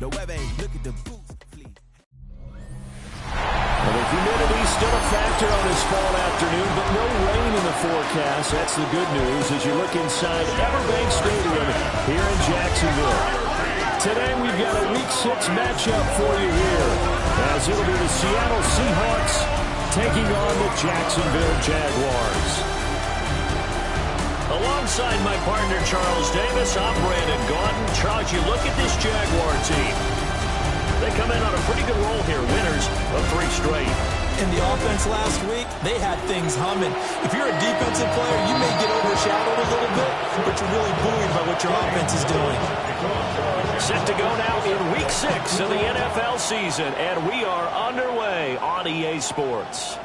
Look at the boots fleet. Well, the humidity still a factor on this fall afternoon, but no rain in the forecast. That's the good news as you look inside Everbank Stadium here in Jacksonville. Today we've got a Week 6 matchup for you here, as it'll be the Seattle Seahawks taking on the Jacksonville Jaguars. Alongside my partner, Charles Davis, I'm Brandon Gaudin. Charles, you look at this Jaguar team. They come in on a pretty good roll here, winners of 3 straight. In the offense last week, they had things humming. If you're a defensive player, you may get overshadowed a little bit, but you're really buoyed by what your offense is doing. Set to go now in Week 6 of the NFL season, and we are underway on EA Sports.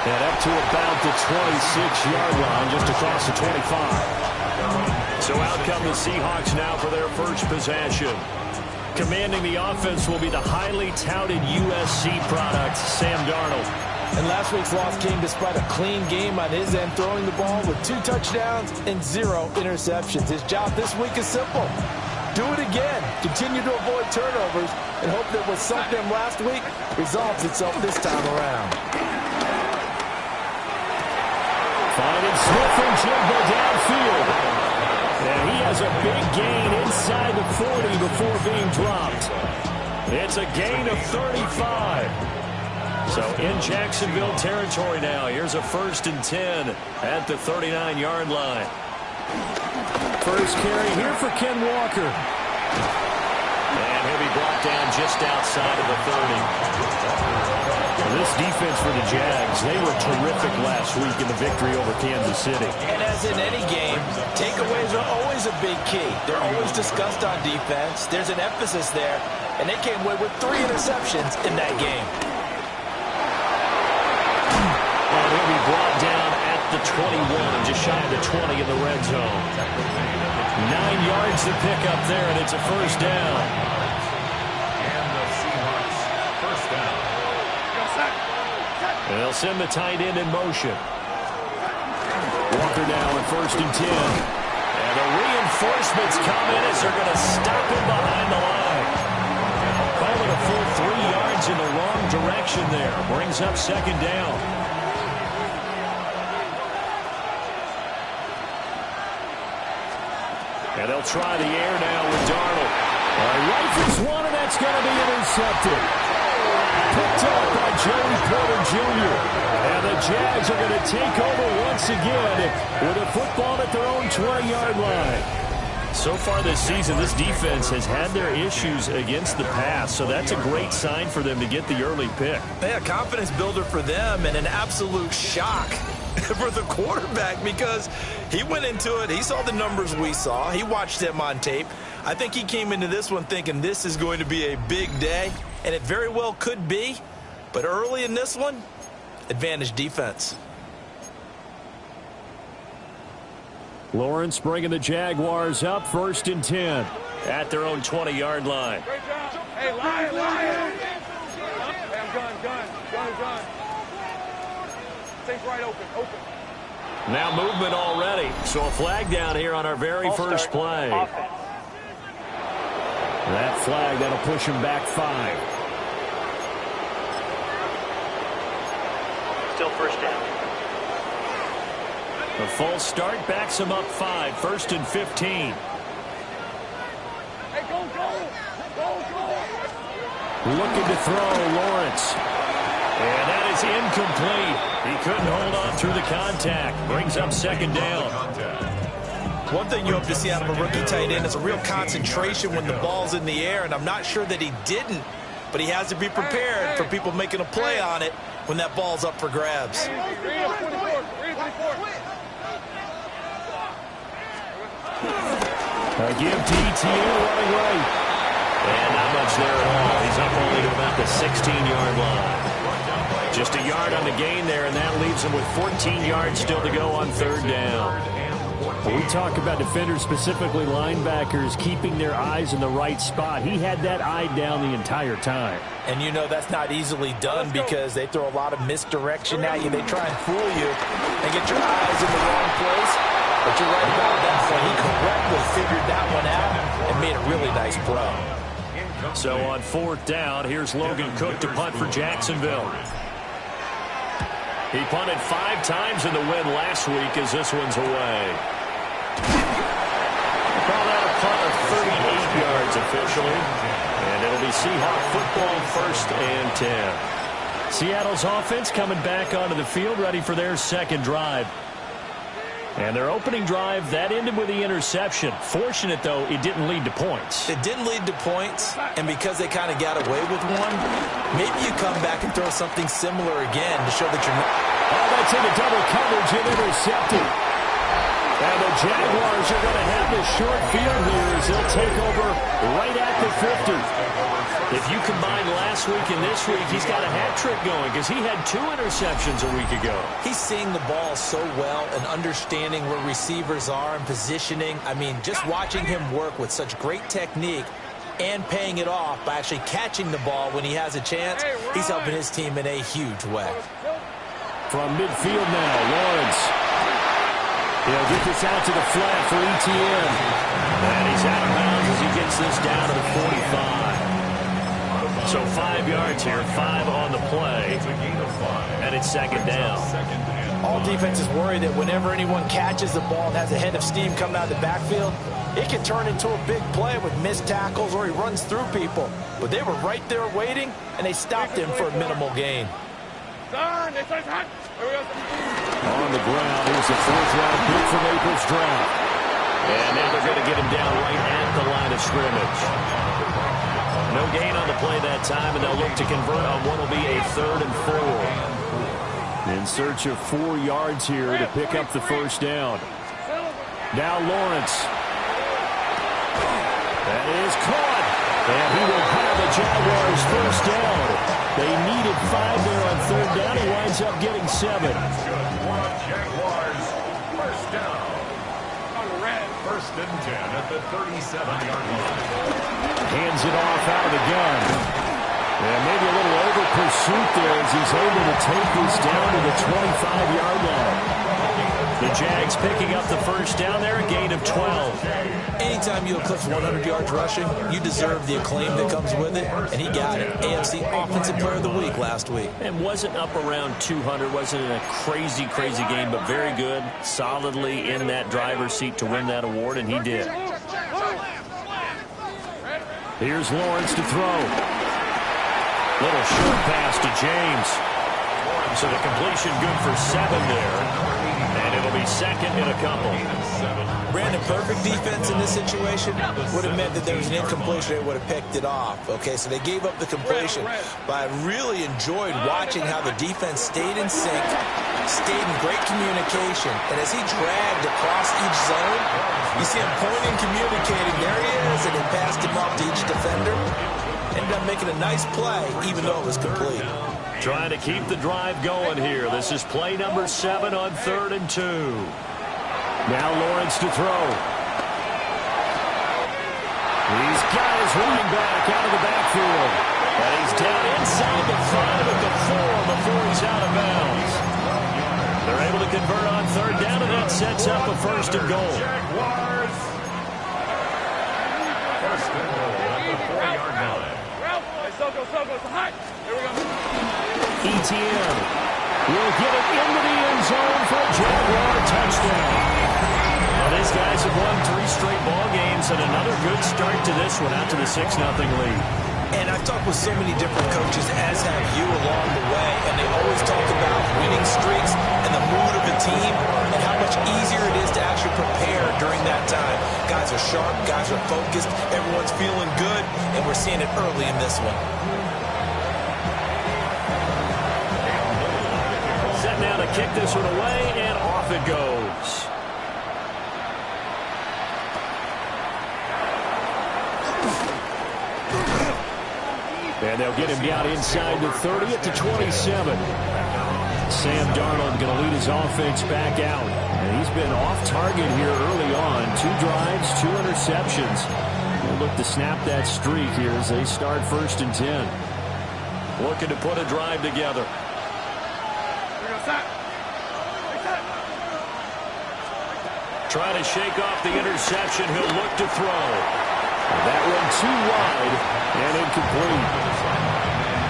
And up to about the 26-yard line, just across the 25. So out come the Seahawks now for their first possession. Commanding the offense will be the highly touted USC product, Sam Darnold. And last week's loss came despite a clean game on his end, throwing the ball with 2 touchdowns and 0 interceptions. His job this week is simple. Do it again. Continue to avoid turnovers and hope that what sunk them last week resolves itself this time around. Finding Smith and Jigba downfield. And he has a big gain inside the 40 before being dropped. It's a gain of 35. So in Jacksonville territory now. Here's a 1st and 10 at the 39-yard line. First carry here for Ken Walker. And he'll be brought down just outside of the 30. Well, this defense for the Jags, they were terrific last week in the victory over Kansas City. And as in any game, takeaways are always a big key. They're always discussed on defense. There's an emphasis there, and they came away with 3 interceptions in that game. And he'll be brought down at the 21, just shy of the 20 in the red zone. 9 yards to pick up there, and it's a first down. And the Seahawks first down. And they'll send the tight end in motion. Walker now in 1st and 10. And the reinforcements come in as they're going to stop him behind the line. Call it a full 3 yards in the wrong direction there. Brings up 2nd down. And they'll try the air now with Darnold. Rifles one, and that's going to be intercepted. Picked up by Joey Porter Jr. And the Jags are going to take over once again with a football at their own 20-yard line. So far this season, this defense has had their issues against the pass, so that's a great sign for them to get the early pick. Yeah, confidence builder for them and an absolute shock for the quarterback because he went into it. He saw the numbers we saw. He watched them on tape. I think he came into this one thinking this is going to be a big day, and it very well could be. But early in this one, advantage defense. Lawrence bringing the Jaguars up 1st and 10. At their own 20-yard line. Hey, Lion! Hey, gun. Thing's right open. Now movement already. So a flag down here on our very first play. That flag, that'll push him back 5. Still first down. The false start backs him up 5. 1st and 15. Hey, go! Looking to throw, Lawrence. And that is incomplete. He couldn't hold on through the contact. Brings up 2nd down. One thing you hope to see out of a rookie tight end is a real concentration when the ball's in the air, and I'm not sure that he didn't, but he has to be prepared for people making a play on it when that ball's up for grabs. Give DTU running right. And not much there at all. He's up only to about the 16-yard line. Just a yard on the gain there, and that leaves him with 14 yards still to go on 3rd down. When we talk about defenders, specifically linebackers, keeping their eyes in the right spot, he had that eye down the entire time. And you know that's not easily done because they throw a lot of misdirection at you. They try and fool you and get your eyes in the wrong place. But you're right about that. So he correctly made a really nice throw. So on 4th down, here's Logan Cook to punt for Jacksonville. He punted 5 times in the win last week as this one's away. Call that a punt of 38 yards officially. And it'll be Seahawks football, 1st and 10. Seattle's offense coming back onto the field, ready for their second drive. And their opening drive, that ended with the interception. Fortunate, though, it didn't lead to points. It didn't lead to points, and because they kind of got away with one, maybe you come back and throw something similar again to show that you're not. Oh, that's into double coverage and intercepted. And the Jaguars are going to have the short field here as they'll take over right at the 50. If you combine last week and this week, he's got a hat trick going because he had 2 interceptions a week ago. He's seeing the ball so well and understanding where receivers are and positioning. I mean, just watching him work with such great technique and paying it off by actually catching the ball when he has a chance, he's helping his team in a huge way. From midfield now, Lawrence. He'll get this out to the flat for ETN. And he's out of bounds as he gets this down to the 45. So 5 yards here, 5 on the play. And it's 2nd down. All defenses worry that whenever anyone catches the ball and has a head of steam coming out of the backfield, it can turn into a big play with missed tackles or he runs through people. But they were right there waiting, and they stopped him for a minimal gain. On the ground, here's the 4th-round pick from April's draft. And now they're going to get him down right at the line of scrimmage. No gain on the play that time, and they'll look to convert on what will be a 3rd and 4. In search of 4 yards here to pick up the 1st down. Now Lawrence. That is caught. And he will have the Jaguars 1st down. They needed 5 there on 3rd down. He winds up getting 7. Jaguars, 1st down. 1st and 10 at the 37-yard line. Hands it off out of the gun. And maybe a little over pursuit there as he's able to take this down to the 25-yard line. The Jags picking up the 1st down there, a gain of 12. Anytime you eclipse 100 yards rushing, you deserve the acclaim that comes with it, and he got it. AFC Offensive Player of the Week last week. And wasn't up around 200, wasn't in a crazy, crazy game, but very good, solidly in that driver's seat to win that award, and he did. Here's Lawrence to throw. Little short pass to James. So the completion good for 7 there. And it'll be 2nd and a couple. Brandon, perfect defense in this situation would have meant that there was an incompletion. They would have picked it off. Okay, so they gave up the completion. But I really enjoyed watching how the defense stayed in sync, stayed in great communication. And as he dragged across each zone, you see him pointing, communicating. There he is, and he passed him off to each defender. Ended up making a nice play, even though it was complete. Trying to keep the drive going here. This is play number 7 on 3rd and 2. Now Lawrence to throw. He's got his running back out of the backfield. And he's down inside the 5 at the 4 before he's out of bounds. They're able to convert on 3rd down, and that sets up a 1st and goal. Jaguars. 1st and goal at the 4-yard line. ETN will get it into the end zone for a Jaguar touchdown. Well, these guys have won 3 straight ball games, and another good start to this one out to the 6-0 lead. And I've talked with so many different coaches, as have you along the way, and they always talk about winning streaks and the mood of a team and how much easier it is to actually prepare during that time. Guys are sharp, guys are focused, everyone's feeling good, and we're seeing it early in this one. Set now to kick this one away, and off it goes. And they'll get him down inside the 30 at the 27. Sam Darnold going to lead his offense back out. And he's been off target here early on. 2 drives, 2 interceptions. They'll look to snap that streak here as they start 1st and 10. Looking to put a drive together. Trying to shake off the interception. He'll look to throw. That one too wide and incomplete.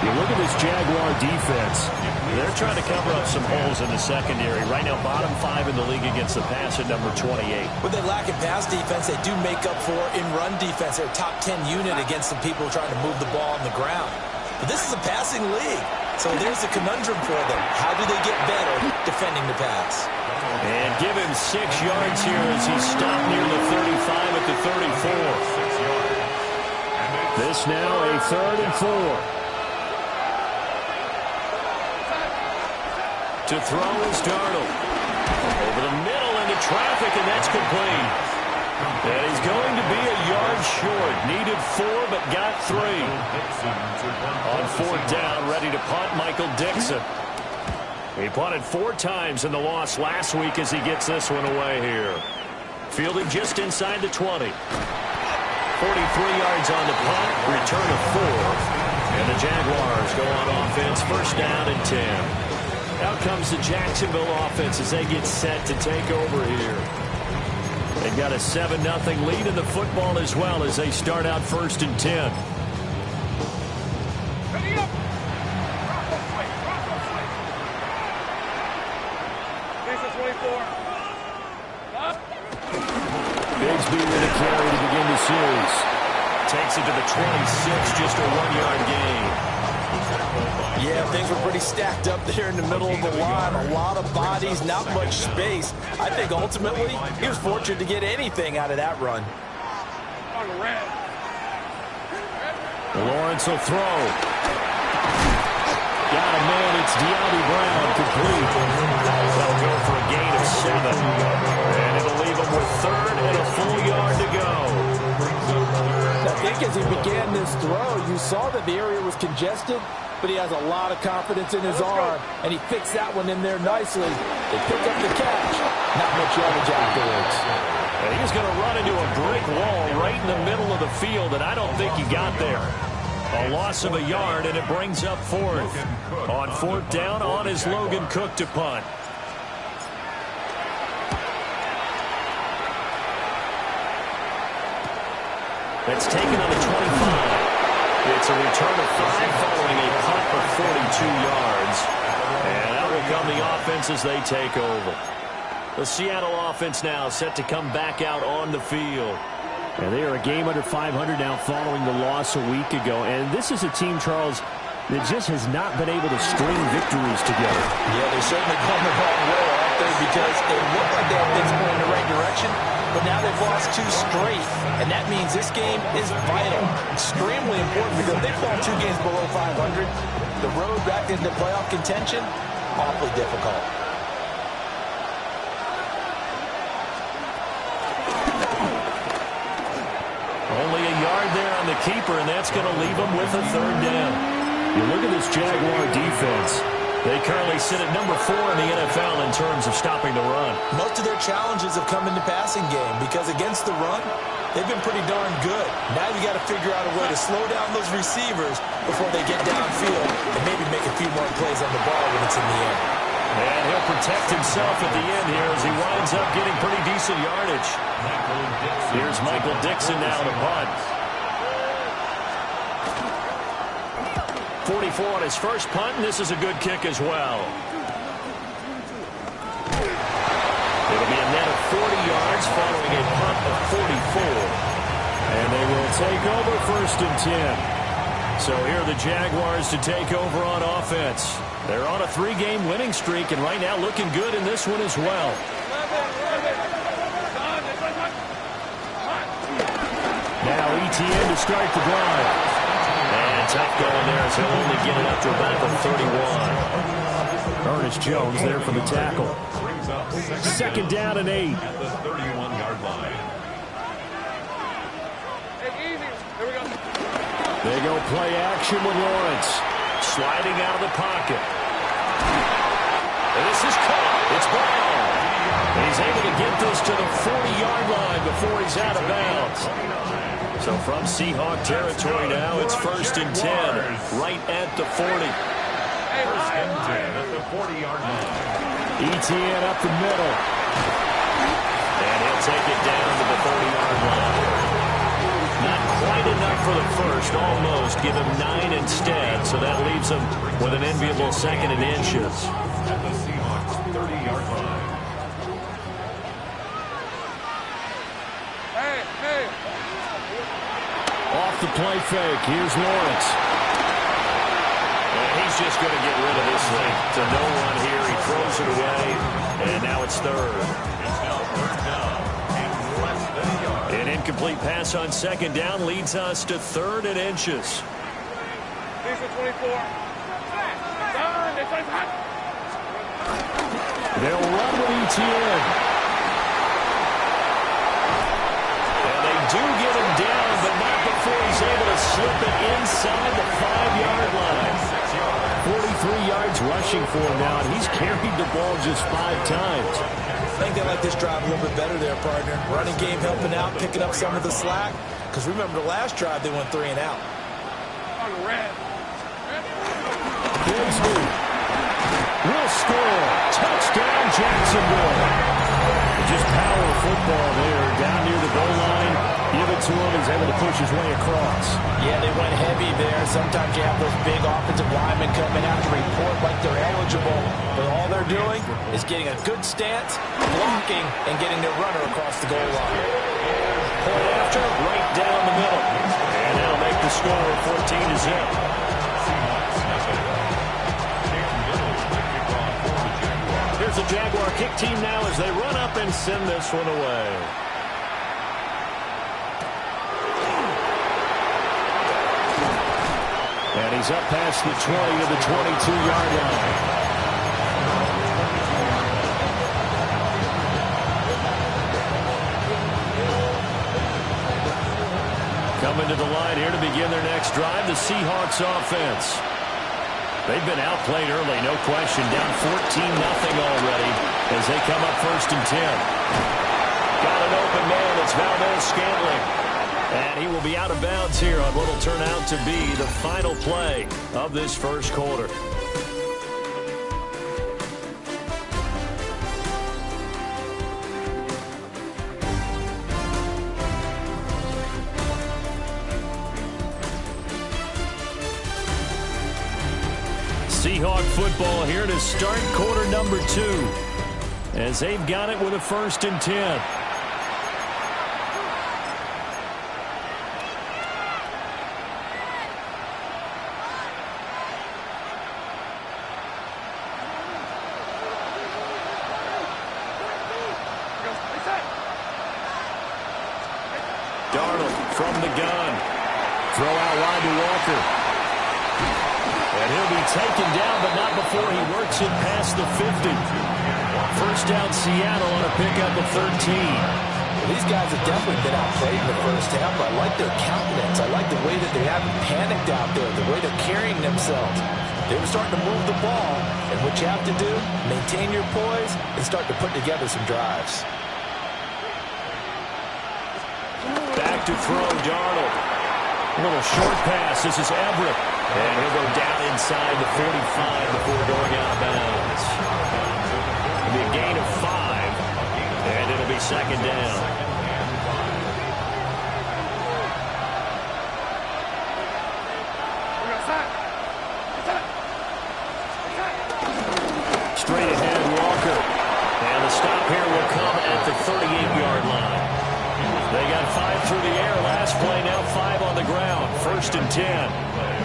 You look at this Jaguar defense. They're trying to cover up some holes in the secondary. Right now, bottom 5 in the league against the pass at number 28. When they lack in pass defense, they do make up for in run defense. They're a top 10 unit against some people trying to move the ball on the ground. But this is a passing league, so there's a conundrum for them. How do they get better defending the pass? And give him 6 yards here as he stopped near the 35 at the 34. This now a 3rd and 4. To throw is Darnold. Over the middle into traffic, and that's complete. And he's going to be a yard short. Needed 4, but got 3. On 4th down, ready to punt, Michael Dixon. He punted 4 times in the loss last week as he gets this one away here. Fielding just inside the 20. 43 yards on the punt, return of 4. And the Jaguars go on offense, 1st down and 10. Out comes the Jacksonville offense as they get set to take over here. They've got a 7-0 lead in the football as well as they start out 1st and 10. Bigsby with a carry to begin the series. Takes it to the 26, just a 1-yard gain. Yeah, things were pretty stacked up there in the middle of the line. A lot of bodies, not much space. I think ultimately he was fortunate to get anything out of that run. Lawrence will throw. Got a man. It's De'Ami Brown, complete. They'll go for a gain of 7. And it'll leave him with 3rd and a full yard to go. I think as he began this throw, you saw that the area was congested, but he has a lot of confidence in his arm, and he fixed that one in there nicely. They pick up the catch. Not much yardage afterwards. And he's going to run into a brick wall right in the middle of the field, and I don't think he got there. A loss of a yard, and it brings up 4th. On 4th down, on is Logan Cook to punt. That's taken on the 25. It's a return of 5 following a punt of 42 yards. And out will come the offense as they take over. The Seattle offense now set to come back out on the field. And they are a game under 500 now following the loss a week ago. And this is a team, Charles, that just has not been able to string victories together. Yeah, they're certainly going the wrong way out there because they look like they have things going in the right direction. But now they've lost 2 straight, and that means this game is vital, extremely important because they fall 2 games below 500. The road back into playoff contention, awfully difficult. Only a yard there on the keeper, and that's going to leave them with a 3rd down. You look at this Jaguar defense. They currently sit at number 4 in the NFL in terms of stopping the run. Most of their challenges have come in the passing game because against the run, they've been pretty darn good. Now you got to figure out a way to slow down those receivers before they get downfield and maybe make a few more plays on the ball when it's in the air. And he'll protect himself at the end here as he winds up getting pretty decent yardage. Here's Michael Dixon now to punt. 44 on his first punt, and this is a good kick as well. It'll be a net of 40 yards following a punt of 44. And they will take over 1st and 10. So here are the Jaguars to take over on offense. They're on a 3-game winning streak, and right now looking good in this one as well. Now ETN to start the drive. And tough going there as he'll only get it up to about the 31. Ernest Jones there for the tackle. 2nd down and 8. At the 31-yard line. They go play action with Lawrence. Sliding out of the pocket. And this is caught. It's Brown. And he's able to get this to the 40-yard line before he's out of bounds. So from Seahawk territory now, it's 1st and 10, right at the 40. 1st and 10 at the 40-yard line. ETN up the middle. And he'll take it down to the 30-yard line. Not for the first, almost. Give him 9 instead, so that leaves him with an enviable second and inches. At the Seahawks 30-yard line. Hey. Off the play fake. Here's Lawrence. And he's just going to get rid of this thing to no one here. He throws it away, and now it's third. It's now third down and less than a yard. An incomplete pass on second down leads us to 3rd and inches. These are 24. Done. It's like They'll run with ETN. And they do get him down, but not before he's able to slip it inside the 5-yard line. 43 yards rushing for him now, and he's carried the ball just 5 times. I think they like this drive a little bit better there, partner. Running game helping out, picking up some of the slack. Because remember the last drive, they went 3 and out. on the red. Bigsby will score. Touchdown, Jacksonville. Just power football there. Down near the goal line. Give it to him. He's able to push his way across. Yeah, they went heavy there. Sometimes you have those big offensive linemen coming out to report like they're eligible. But all they're doing is getting a good stance, blocking, and getting their runner across the goal line. Point after, right down the middle. And that'll make the score 14-0. Here's the Jaguar kick team now as they run up and send this one away. And he's up past the 20 to the 22-yard line. Coming to the line here to begin their next drive, the Seahawks offense. They've been outplayed early, no question. Down 14-0 already as they come up 1st and 10. Got an open man. It's Valdez-Scantling. And he will be out of bounds here on what will turn out to be the final play of this first quarter. Seahawk football here to start quarter number 2 as they've got it with a 1st and 10. Darnold from the gun. Throw out wide to Walker. And he'll be taken down, but not before he works it past the 50. First down, Seattle on a pickup of 13. Well, these guys have definitely been outplayed in the first half, but I like their countenance. I like the way that they haven't panicked out there, the way they're carrying themselves. They were starting to move the ball, and what you have to do, maintain your poise and start to put together some drives. Back to throw, Darnold. A little short pass. This is Everett. And he'll go down inside the 45 before going out of bounds. It'll be a gain of 5, and it'll be 2nd down. Straight ahead, Walker. And the stop here will come at the 38-yard line. They got 5 through the air last play, now 5 on the ground. 1st and 10.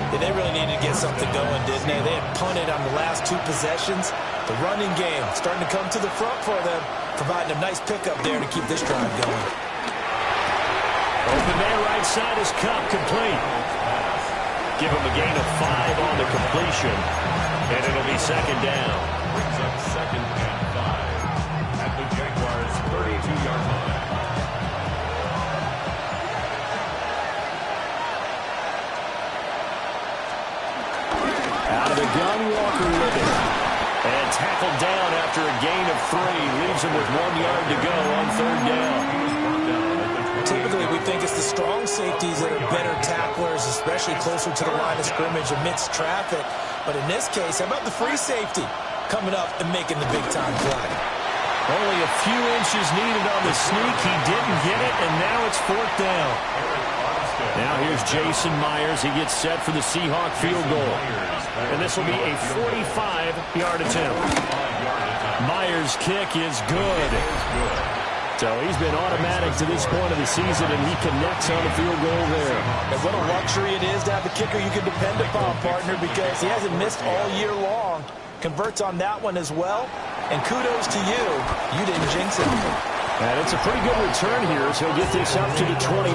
Yeah, they really needed to get something going, didn't they? They had punted on the last 2 possessions. The running game starting to come to the front for them, providing a nice pickup there to keep this drive going. Open man right side is Cup, complete. Give him a gain of 5 on the completion, and it'll be 2nd down. Brings up 2nd and 5 at the Jaguars' 32-yard line. Out of the gun, Walker with it. And tackled down after a gain of 3. Leaves him with 1 yard to go on 3rd down. Typically, we think it's the strong safeties that are better tacklers, especially closer to the line of scrimmage amidst traffic. But in this case, how about the free safety coming up and making the big-time play? Only a few inches needed on the sneak. He didn't get it, and now it's 4th down. Now here's Jason Myers. He gets set for the Seahawk field goal. And this will be a 45-yard attempt. Myers' kick is good. So he's been automatic to this point of the season, and he connects on the field goal there. And what a luxury it is to have a kicker you can depend upon, partner, because he hasn't missed all year long. Converts on that one as well. And kudos to you. You didn't jinx it. And it's a pretty good return here, so he'll get this up to the 29.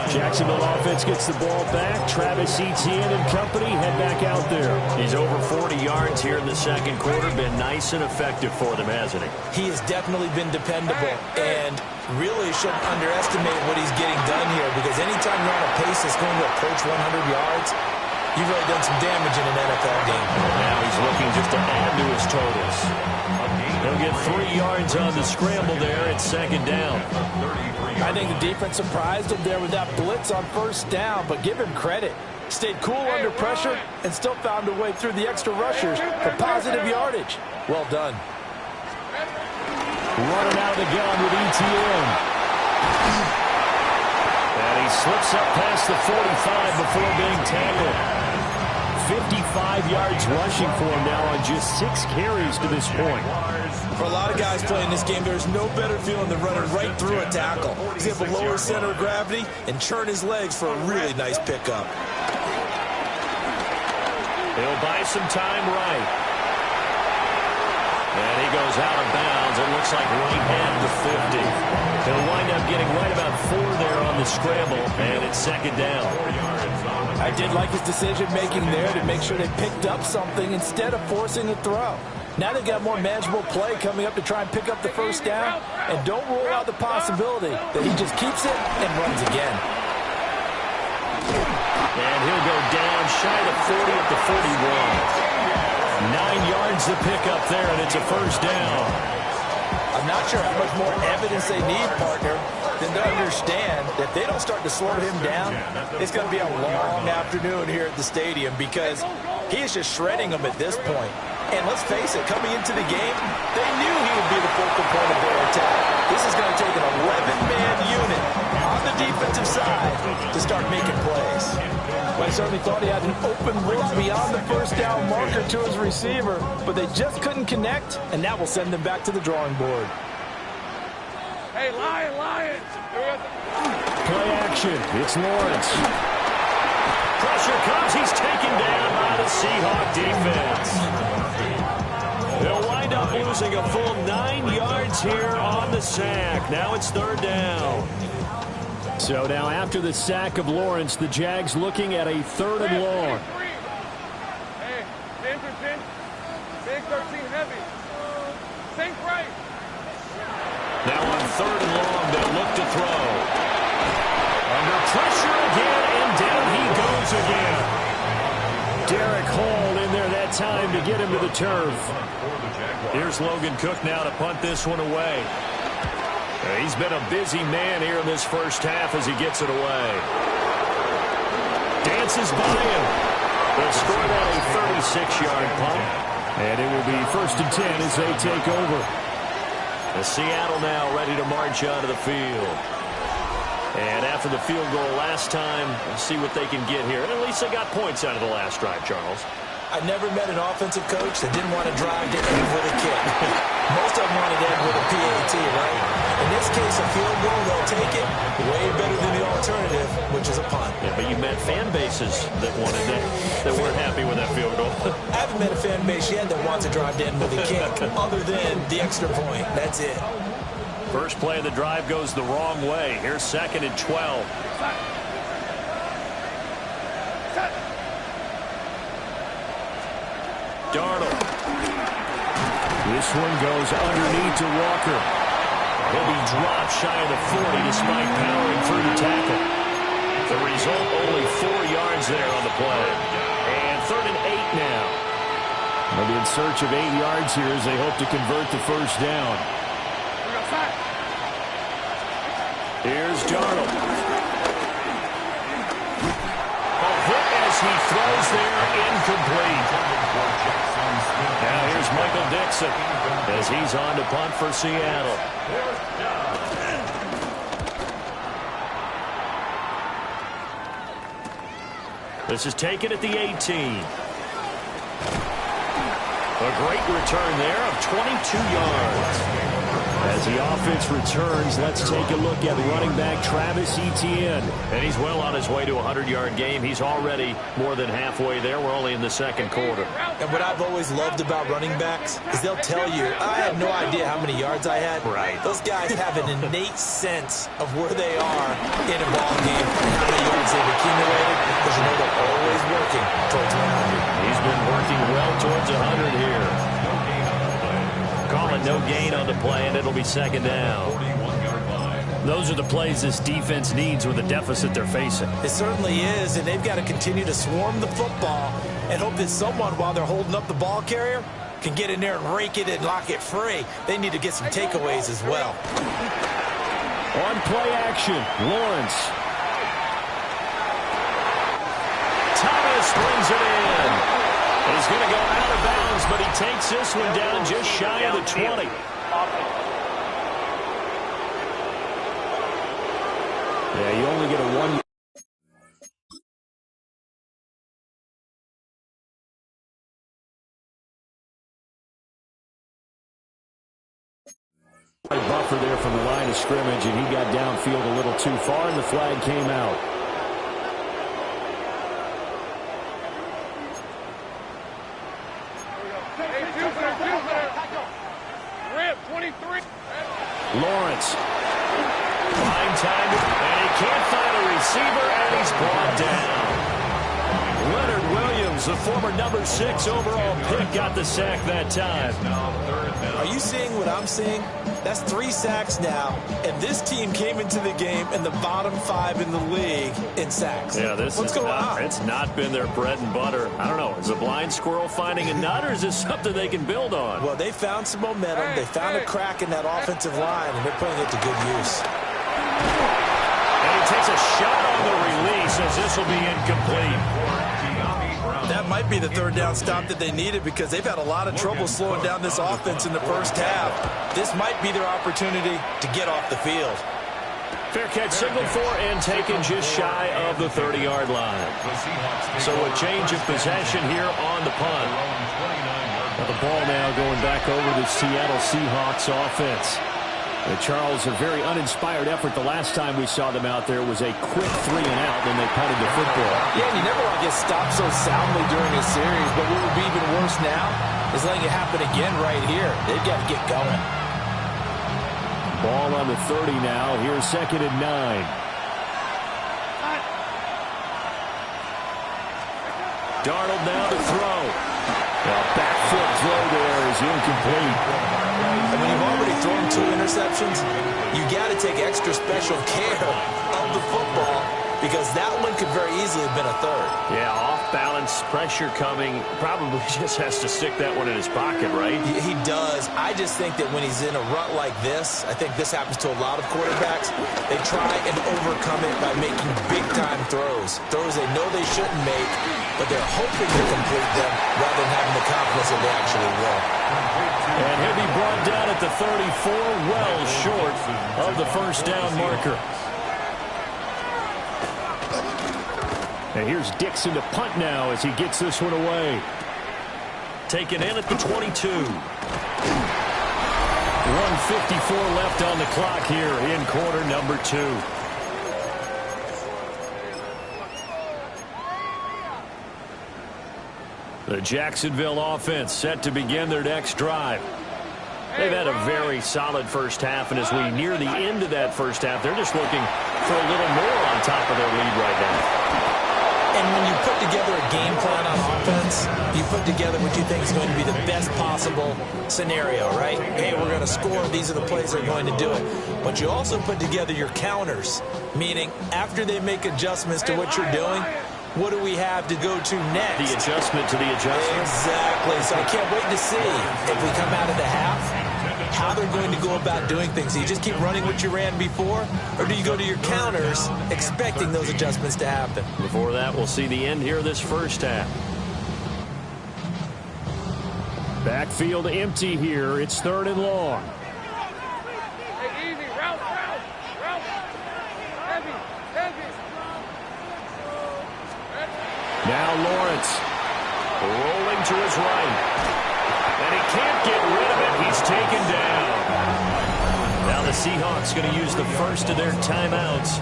Jacksonville offense gets the ball back. Travis Etienne and company head back out there. He's over 40 yards here in the second quarter. Been nice and effective for them, hasn't he? He has definitely been dependable, and really shouldn't underestimate what he's getting done here, because anytime you're on a pace that's going to approach 100 yards, you've really done some damage in an NFL game. Now he's looking just to add to his totals. He'll get 3 yards on the scramble there at second down. I think the defense surprised him there with that blitz on first down, but give him credit. Stayed cool under pressure and still found a way through the extra rushers for positive yardage. Well done. Running out of the gun with Etienne. And he slips up past the 45 before being tackled. 55 yards rushing for him now on just 6 carries to this point. For a lot of guys playing this game, there's no better feeling than running right through a tackle. He's able to lower his center of gravity and churn his legs for a really nice pickup. He'll buy some time right. And he goes out of bounds. It looks like right at the 50. He'll wind up getting right about 4 there on the scramble, and it's second down. I did like his decision-making there to make sure they picked up something instead of forcing a throw. Now they've got more manageable play coming up to try and pick up the first down, and don't rule out the possibility that he just keeps it and runs again. And he'll go down shy of 40 at the 41. 9 yards to pick up there, and it's a first down. I'm not sure how much more evidence they need, partner, than to understand that if they don't start to slow him down, it's going to be a long afternoon here at the stadium, because he is just shredding them at this point. And let's face it, coming into the game, they knew he would be the focal point of their attack. This is going to take an 11-man unit on the defensive side to start making plays. Well, I certainly thought he had an open look beyond the first down marker to his receiver, but they just couldn't connect, and that will send them back to the drawing board. Hey, Lions! Play action. It's Lawrence. Pressure comes. He's taken down by the Seahawk defense. They'll wind up losing a full 9 yards here on the sack. Now it's third down. So now after the sack of Lawrence, the Jags looking at a 3rd and long. Hey, 10 for 10. Big 13 heavy. Think right. Now on 3rd and long, they'll look to throw. Under pressure again, and down he goes again. Derek Hall in there that time to get him to the turf. Here's Logan Cook now to punt this one away. He's been a busy man here in this first half as he gets it away. Dances by him. They'll score that a 36-yard punt. And it will be 1st and 10 as they take over. Seattle now ready to march out of the field. And after the field goal last time, we'll see what they can get here. And at least they got points out of the last drive, Charles. I've never met an offensive coach that didn't want to drive to end with a kick. Most of them wanted to end with a PAT, right? In this case, a field goal, they'll take it. Way better than the alternative, which is a punt. Yeah, but you met fan bases that wanted that weren't happy with that field goal. I haven't met a fan base yet that wants to drive to end with a kick, other than the extra point. That's it. First play of the drive goes the wrong way. Here's 2nd and 12. Darnold. This one goes underneath to Walker. He'll be dropped shy of the 40 despite powering through the tackle. The result, only 4 yards there on the play. And 3rd and 8 now. They'll be in search of 8 yards here as they hope to convert the first down. Here's Darnold. A hit as he throws there, incomplete. Now here's Michael Dixon as he's on to punt for Seattle. This is taken at the 18. A great return there of 22 yards. As the offense returns, let's take a look at running back Travis Etienne. And he's well on his way to a 100-yard game. He's already more than halfway there. We're only in the second quarter. And what I've always loved about running backs is they'll tell you, I had no idea how many yards I had. Right. Those guys have an innate sense of where they are in a ball game and how many yards they've accumulated, because you know they're always working towards 100. He's been working well towards 100 here. Call it no gain on the play, and it'll be second down. Those are the plays this defense needs with the deficit they're facing. It certainly is, and they've got to continue to swarm the football and hope that someone, while they're holding up the ball carrier, can get in there and rake it and lock it free. They need to get some takeaways as well. On play action, Lawrence. Thomas brings it in. He's going to go out of bounds, but he takes this one down just shy of the 20. Yeah, you only get a 1. Buffer there from the line of scrimmage, and he got downfield a little too far, and the flag came out. Lawrence. Fine time, and he can't find a receiver, and he's brought down. Leonard Williams, the former number 6 overall pick, got the sack that time. Are you seeing what I'm seeing? That's 3 sacks now, and this team came into the game in the bottom 5 in the league in sacks. Yeah, What's going on? It's not been their bread and butter. I don't know. Is a blind squirrel finding a nut, or is this something they can build on? Well, they found some momentum. They found a crack in that offensive line, and they're putting it to good use. And he takes a shot on the release as this will be incomplete. That might be the third down stop that they needed, because they've had a lot of trouble slowing down this offense in the first half. This might be their opportunity to get off the field. Fair catch signaled for and taken just shy of the 30-yard line. So a change of possession here on the punt. Now the ball now going back over the Seattle Seahawks offense. Charles, a very uninspired effort the last time we saw them out there was a quick 3 and out, then they punted the football. Yeah, and you never want to get stopped so soundly during a series, but what would be even worse now is letting it happen again right here. They've got to get going. Ball on the 30 now. Here's second and 9. Darnold now to throw. Well, back foot throw there is incomplete. And when you've already thrown 2 interceptions, you got to take extra special care of the football, because that one could very easily have been a third. Yeah, off balance, pressure coming. Probably just has to stick that one in his pocket, right? He does. I just think that when he's in a rut like this, I think this happens to a lot of quarterbacks, they try and overcome it by making big-time throws. Throws they know they shouldn't make, but they're hoping to complete them rather than having the confidence that they actually will. And he'll be brought down at the 34, well short of the first down marker. And here's Dixon to punt now as he gets this one away. Taken in at the 22. 1:54 left on the clock here in quarter number 2. The Jacksonville offense set to begin their next drive. They've had a very solid first half, and as we near the end of that first half, they're just looking for a little more on top of their lead right now. And when you put together a game plan on offense, you put together what you think is going to be the best possible scenario, right? Hey, we're going to score. These are the plays that are going to do it. But you also put together your counters, meaning after they make adjustments to what you're doing, what do we have to go to next? The adjustment to the adjustment. Exactly. So I can't wait to see if we come out of the half, how they're going to go about doing things. Do you just keep running what you ran before, or do you go to your counters expecting those adjustments to happen? Before that, we'll see the end here of this first half. Backfield empty here. It's 3rd and long. Hey, easy. Route. Heavy. Now Lawrence rolling to his right. And he can't get rid of it. He's taken down. Now the Seahawks going to use the first of their timeouts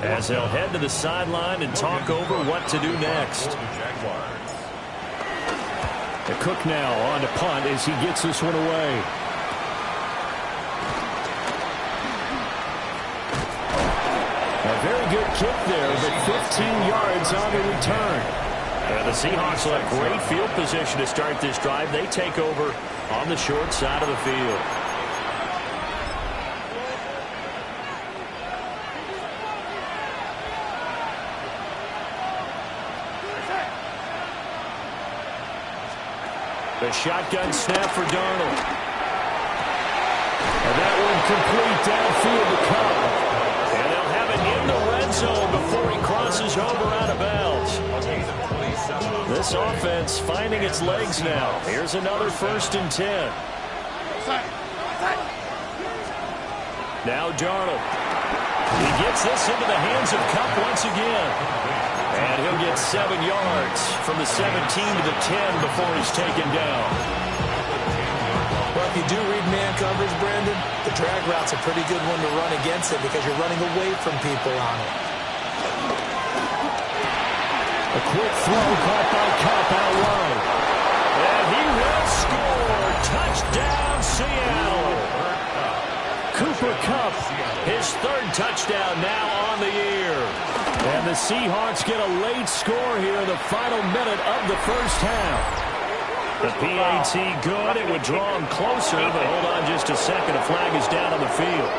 as they'll head to the sideline and talk over what to do next. The Cook now on to punt as he gets this one away. A very good kick there, but 15 yards on the return. And the Seahawks will have great field position to start this drive. They take over on the short side of the field. The shotgun snap for Darnold. And that one complete downfield to Cup. And they'll have it in the red zone before he crosses over out of bounds. This offense finding its legs now. Here's another 1st and 10. Now Darnold. He gets this into the hands of Cup once again. And he'll get 7 yards from the 17 to the 10 before he's taken down. Well, if you do read man coverage, Brandon, the drag route's a pretty good one to run against it because you're running away from people on it. A quick throw caught by Cup out wide. And he will score. Touchdown, Seattle. Cooper Kupp, his 3rd touchdown now on the year. And the Seahawks get a late score here in the final minute of the first half. The PAT good. It would draw him closer, but hold on just a second. A flag is down on the field.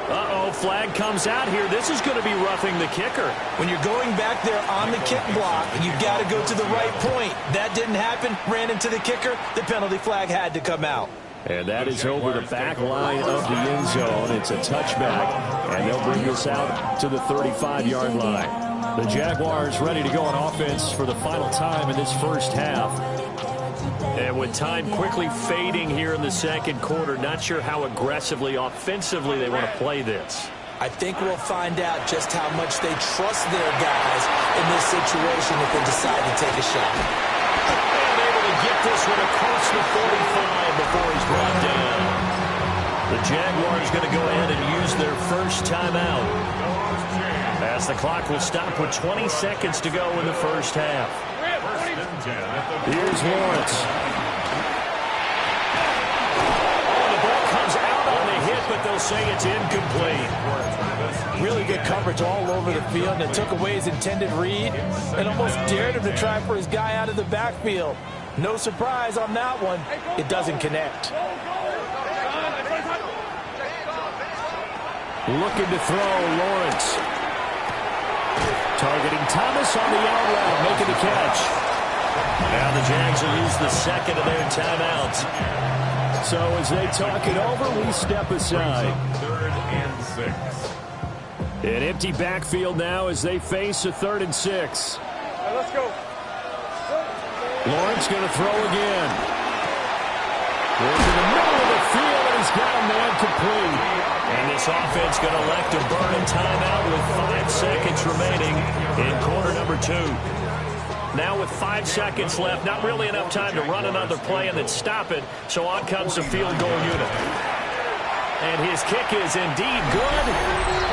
Uh-oh, flag comes out here. This is going to be roughing the kicker. When you're going back there on the kick block, you've got to go to the right point. That didn't happen. Ran into the kicker. The penalty flag had to come out. And that is over the back line of the end zone. It's a touchback, and they'll bring this out to the 35-yard line. The Jaguars ready to go on offense for the final time in this first half. And with time quickly fading here in the second quarter, not sure how aggressively, offensively they want to play this. I think we'll find out just how much they trust their guys in this situation if they decide to take a shot. Get this one across the 45 before he's brought down. The Jaguars going to go ahead and use their first timeout as the clock will stop with 20 seconds to go in the first half. Here's Lawrence. Oh, the ball comes out on the hit, but they'll say it's incomplete. Really good coverage all over the field, and it took away his intended read and almost dared him to try for his guy out of the backfield. No surprise on that one. It doesn't connect. Looking to throw, Lawrence. Targeting Thomas on the out route, making the catch. Now the Jags will use the second of their timeouts. So as they talk it over, we step aside. 3rd and 6. An empty backfield now as they face a 3rd and 6. Let's go. Lawrence going to throw again. Into the middle of the field, and he's got a man complete. And this offense going to elect to burn a timeout with 5 seconds remaining in quarter number 2. Now with 5 seconds left, not really enough time to run another play and then stop it, so on comes the field goal unit. And his kick is indeed good,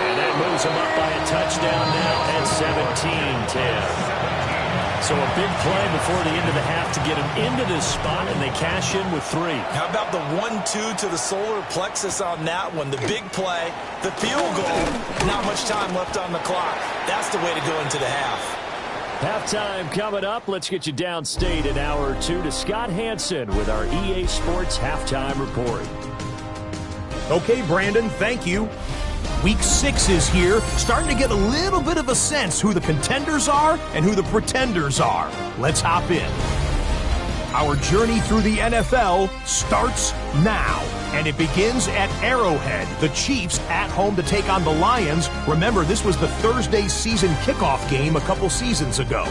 and that moves him up by a touchdown now at 17-10. So a big play before the end of the half to get him into this spot, and they cash in with 3. How about the 1-2 to the solar plexus on that one? The big play, the field goal, not much time left on the clock. That's the way to go into the half. Halftime coming up. Let's get you downstate an hour or 2 to Scott Hansen with our EA Sports Halftime Report. Okay, Brandon, thank you. Week 6 is here, starting to get a little bit of a sense who the contenders are and who the pretenders are. Let's hop in. Our journey through the NFL starts now, and it begins at Arrowhead. The Chiefs at home to take on the Lions. Remember, this was the Thursday season kickoff game a couple seasons ago.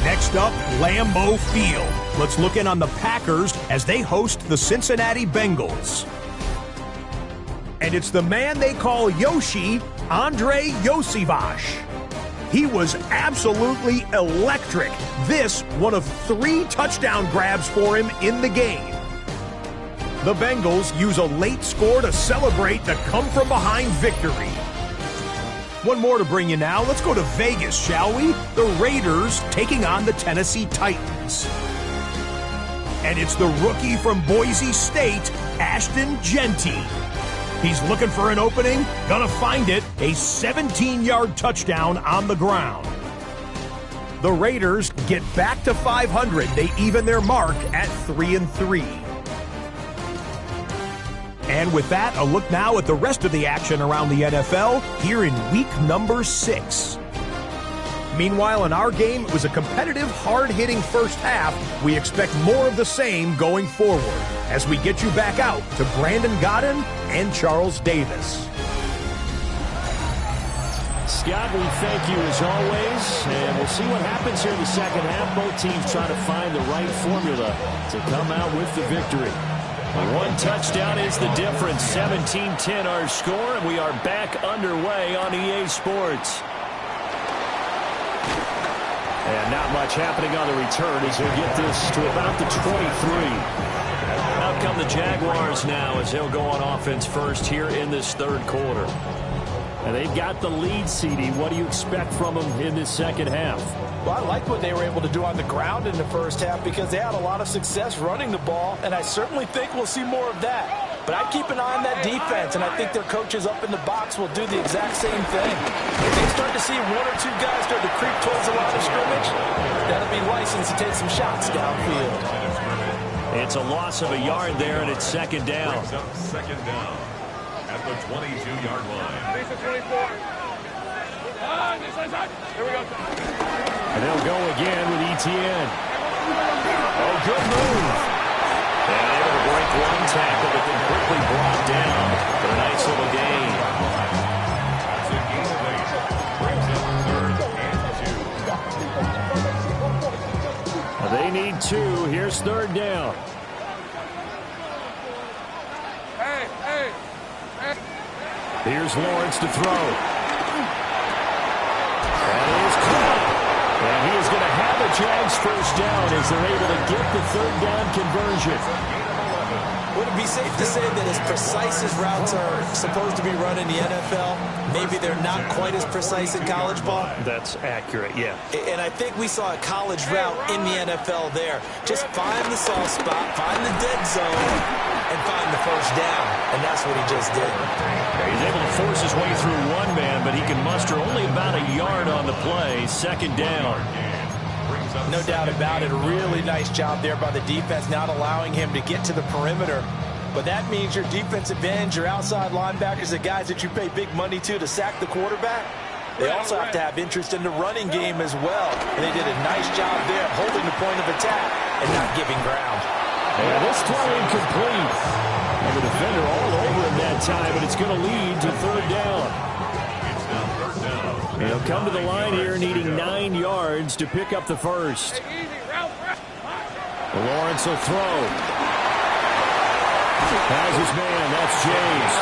Next up, Lambeau Field. Let's look in on the Packers as they host the Cincinnati Bengals. And it's the man they call Yoshi, Andre Yosivas. He was absolutely electric. This, one of 3 touchdown grabs for him in the game. The Bengals use a late score to celebrate the come-from-behind victory. One more to bring you now. Let's go to Vegas, shall we? The Raiders taking on the Tennessee Titans. And it's the rookie from Boise State, Ashton Genty. He's looking for an opening, gonna find it, a 17-yard touchdown on the ground. The Raiders get back to 500. They even their mark at 3-3. And with that, a look now at the rest of the action around the NFL here in week number 6. Meanwhile, in our game, it was a competitive, hard-hitting first half. We expect more of the same going forward as we get you back out to Brandon Godden and Charles Davis. Scott, we thank you as always, and we'll see what happens here in the second half. Both teams trying to find the right formula to come out with the victory. One touchdown is the difference. 17-10 our score, and we are back underway on EA Sports. And not much happening on the return as they'll get this to about the 23. Out come the Jaguars now as they'll go on offense first here in this third quarter. And they've got the lead, CD. What do you expect from them in this second half? Well, I like what they were able to do on the ground in the first half because they had a lot of success running the ball, and I certainly think we'll see more of that. But I keep an eye on that defense, and I think their coaches up in the box will do the exact same thing. If they start to see 1 or 2 guys start to creep towards the line of scrimmage, that'll be licensed to take some shots downfield. It's a loss of a yard there, and it's second down. Second down at the 22-yard line. Here we go. And they'll go again with Etienne. Oh, good move. And able to break one tackle, but then quickly brought down for a nice little gain. That's a gain of 8. Brings up 3rd and 2. They need 2. Here's 3rd down. Hey. Here's Lawrence to throw. That is caught. And he is going to have a Jags first down as they're able to get the 3rd down conversion. Would it be safe to say that as precise as routes are supposed to be run in the NFL, maybe they're not quite as precise in college ball? That's accurate, yeah. And I think we saw a college route in the NFL there. Just find the soft spot, find the dead zone, and find the first down. And that's what he just did. He's able to force his way through one man, but he can muster only about a yard on the play. 2nd down. No doubt about it. A really nice job there by the defense, not allowing him to get to the perimeter. But that means your defensive ends, your outside linebackers, the guys that you pay big money to sack the quarterback, they also have to have interest in the running game as well. And they did a nice job there holding the point of attack and not giving ground. And this throw incomplete. And the defender all over him that time, but it's going to lead to 3rd down. And he'll come to the line here needing 9 yards to pick up the first. Lawrence will throw. Has his man, that's James.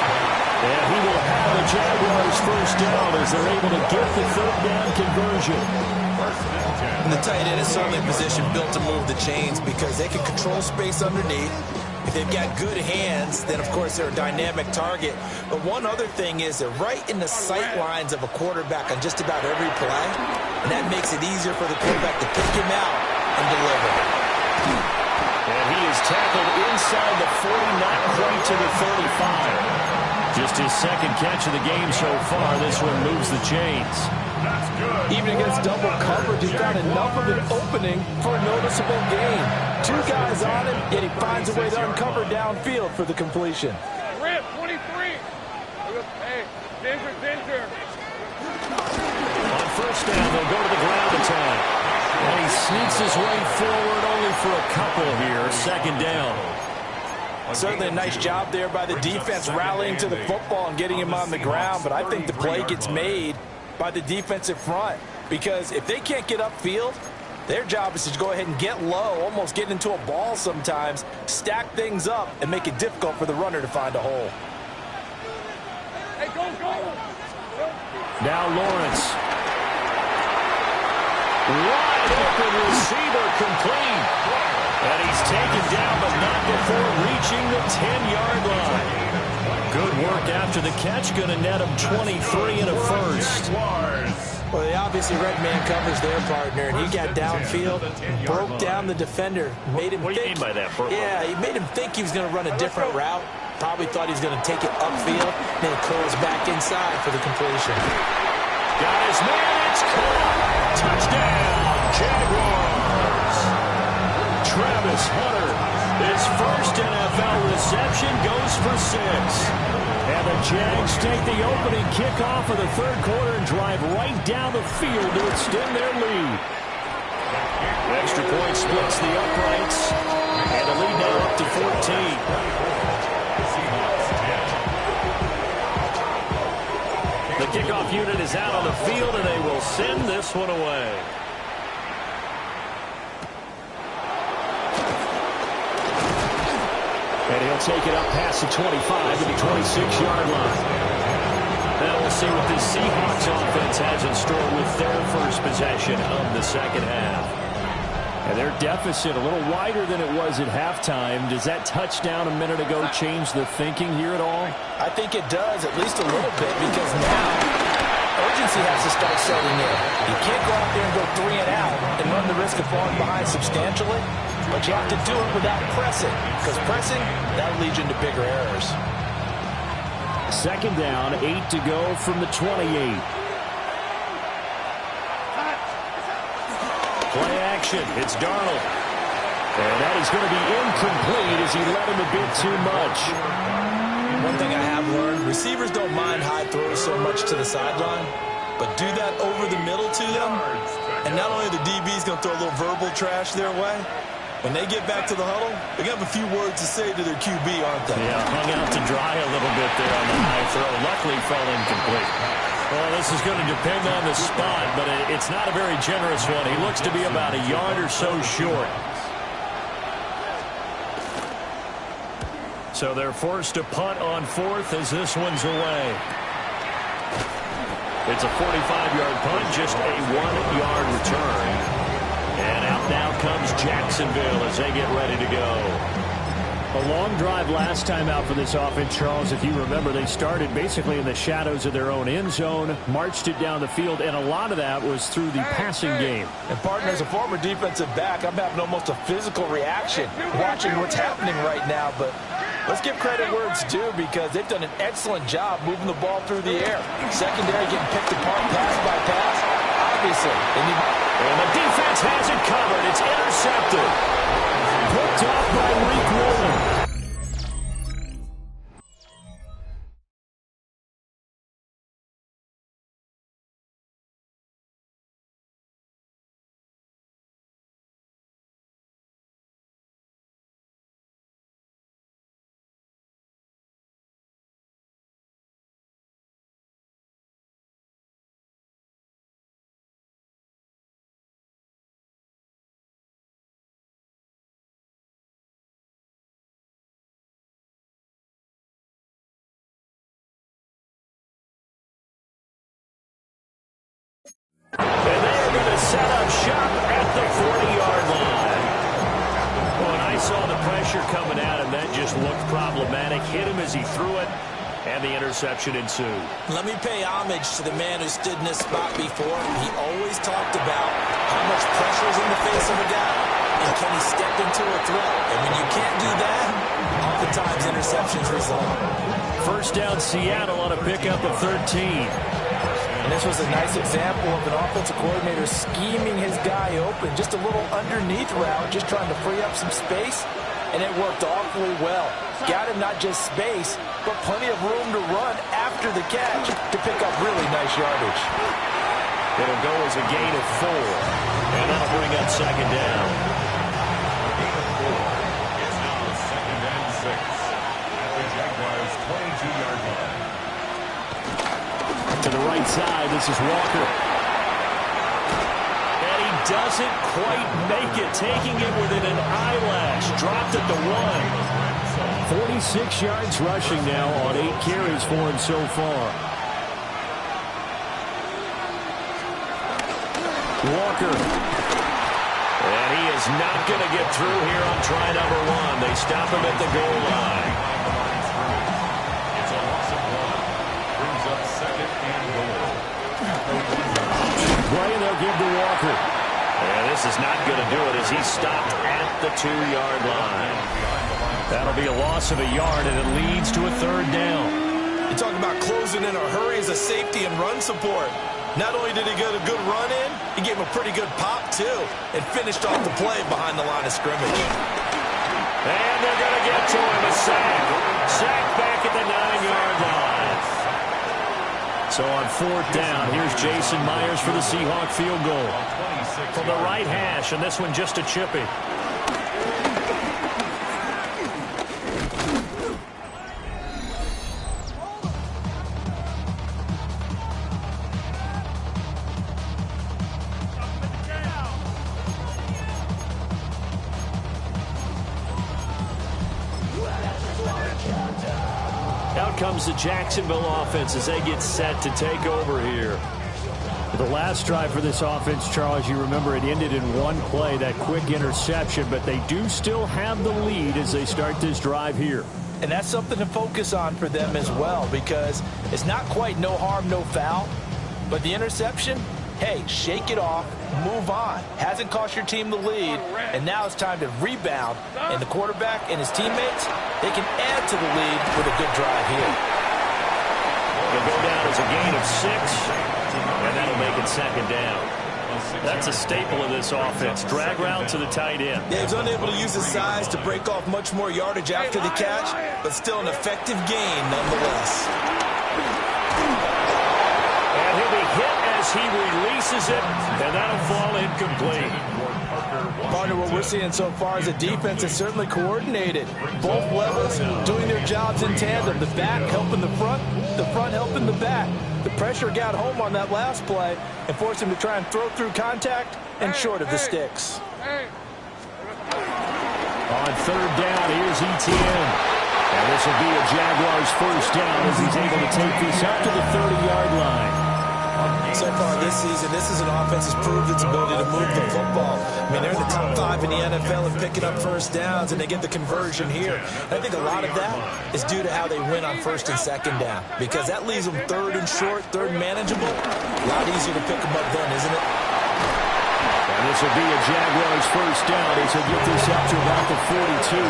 And he will have the Jaguars first down as they're able to get the 3rd down conversion. And the tight end is certainly a position built to move the chains because they can control space underneath. If they've got good hands, then, of course, they're a dynamic target. But one other thing is they're right in the sight lines of a quarterback on just about every play, and that makes it easier for the quarterback to pick him out and deliver. And he is tackled inside the 40, not quite to the 35. Just his 2nd catch of the game so far. This one moves the chains. Even against double coverage, he's got enough of an opening for a noticeable gain. 2 guys on him, yet he finds a way to uncover downfield for the completion. Rip, 23. Hey, danger. On first down, they'll go to the ground attack. And he sneaks his way forward only for a couple here. 2nd down. Certainly a nice job there by the defense rallying to the football and getting him on the ground, but I think the play gets made by the defensive front because if they can't get upfield, their job is to go ahead and get low, almost get into a ball sometimes, stack things up, and make it difficult for the runner to find a hole. Hey, go. Now Lawrence. Wide open receiver complete. And he's taken down, but not before reaching the 10-yard line. Good work after the catch. Going to net him 23 and a first. Well, they obviously read man covers their partner, and he got downfield, broke down the defender, made him What do you mean by that, Burke? Yeah, he made him think he was going to run a different route. Probably thought he was going to take it upfield, then he curls back inside for the completion. Got his man, it's caught. Touchdown, Jaguars. Travis Hunter, his first NFL reception, goes for 6. And the Jags take the opening kickoff of the third quarter and drive right down the field to extend their lead. Extra point splits the uprights, and the lead now up to 14. The kickoff unit is out on the field, and they will send this one away. And he'll take it up past the 25 to the 26-yard line. Now we'll see what this Seahawks offense has in store with their first possession of the second half. And their deficit a little wider than it was at halftime. Does that touchdown a minute ago change the thinking here at all? I think it does, at least a little bit, because now urgency has to start setting in. You can't go out there and go 3 and out and run the risk of falling behind substantially, but you have to do it without pressing, because pressing, that'll lead you into bigger errors. Second down, 8 to go from the 28. Play action. It's Darnold. And that is going to be incomplete as he let him a bit too much. One thing I have learned, receivers don't mind high throws so much to the sideline, but do that over the middle to them, and not only the DB's going to throw a little verbal trash their way, when they get back to the huddle, they're going to have a few words to say to their QB, aren't they? Yeah, hung out to dry a little bit there on the high throw. Luckily fell incomplete. Well, this is going to depend on the spot, but it's not a very generous one. He looks to be about a yard or so short. So they're forced to punt on 4th as this one's away. It's a 45-yard punt, just a 1-yard return. And out now comes Jacksonville as they get ready to go. A long drive last time out for this offense, Charles. If you remember, they started basically in the shadows of their own end zone, marched it down the field, and a lot of that was through the passing game. And, partner, as a former defensive back, I'm having almost a physical reaction watching what's happening right now. But let's give credit where it's due, because they've done an excellent job moving the ball through the air. Secondary getting picked apart pass by pass. Obviously, and the defense has it covered. It's intercepted. Picked off by Rick Rowland. And they are going to set up shop at the 40-yard line. When I saw the pressure coming at him, that just looked problematic. Hit him as he threw it, and the interception ensued. Let me pay homage to the man who stood in this spot before. He always talked about how much pressure is in the face of a guy, and can he step into a throw. And when you can't do that, oftentimes interceptions result. First down, Seattle on a pickup of 13. And this was a nice example of an offensive coordinator scheming his guy open. Just a little underneath route, just trying to free up some space, and it worked awfully well. Got him not just space, but plenty of room to run after the catch to pick up really nice yardage. It'll go as a gain of 4, and that'll bring up second down. It's now 2nd and 6 at the Jaguars' 22-yard line. To the right side, this is Walker. And he doesn't quite make it, taking it within an eyelash. Dropped at the 1. 46 yards rushing now on 8 carries for him so far. Walker. And he is not going to get through here on try number 1. They stop him at the goal line. It's a loss of 1. Brings up 2nd and goal. Play, and they'll give to Walker. And this is not going to do it as he's stopped at the 2-yard line. That'll be a loss of a yard, and it leads to a 3rd down. You talk about closing in a hurry as a safety and run support. Not only did he get a good run in, he gave him a pretty good pop, too, and finished off the play behind the line of scrimmage. And they're going to get to him, a sack. Sack back at the 9-yard line. So on 4th down, here's Jason Myers for the Seahawk field goal. From the right hash, and this one just a chippy. Out comes the Jacksonville offense as they get set to take over here. The last drive for this offense, Charles, you remember it ended in one play, that quick interception, but they do still have the lead as they start this drive here. And that's something to focus on for them as well, because it's not quite no harm, no foul, but the interception, hey, shake it off, move on. Hasn't cost your team the lead, and now it's time to rebound. And the quarterback and his teammates, they can add to the lead with a good drive here. They'll go down as a gain of 6. And that'll make it 2nd down. That's a staple of this offense. Drag route to the tight end. Yeah, he's unable to use his size to break off much more yardage after the catch, but still an effective gain nonetheless. And he'll be hit as he releases it, and that'll fall incomplete. Partner, what we're seeing so far is a defense that's certainly coordinated. Both levels doing their jobs in tandem. The back helping the front helping the back. The pressure got home on that last play and forced him to try and throw through contact and short of the sticks. On 3rd down, here's Etienne. And this will be a Jaguars 1st down as he's able to take this up to the 30-yard line. So far this season, this is an offense that's proved its ability to move the football. I mean, they're in the top 5 in the NFL in picking up 1st downs, and they get the conversion here. And I think a lot of that is due to how they win on 1st and 2nd down, because that leaves them 3rd and short, 3rd and manageable. A lot easier to pick them up then, isn't it? And this will be a Jaguars 1st down as he'll get this up to about the 42.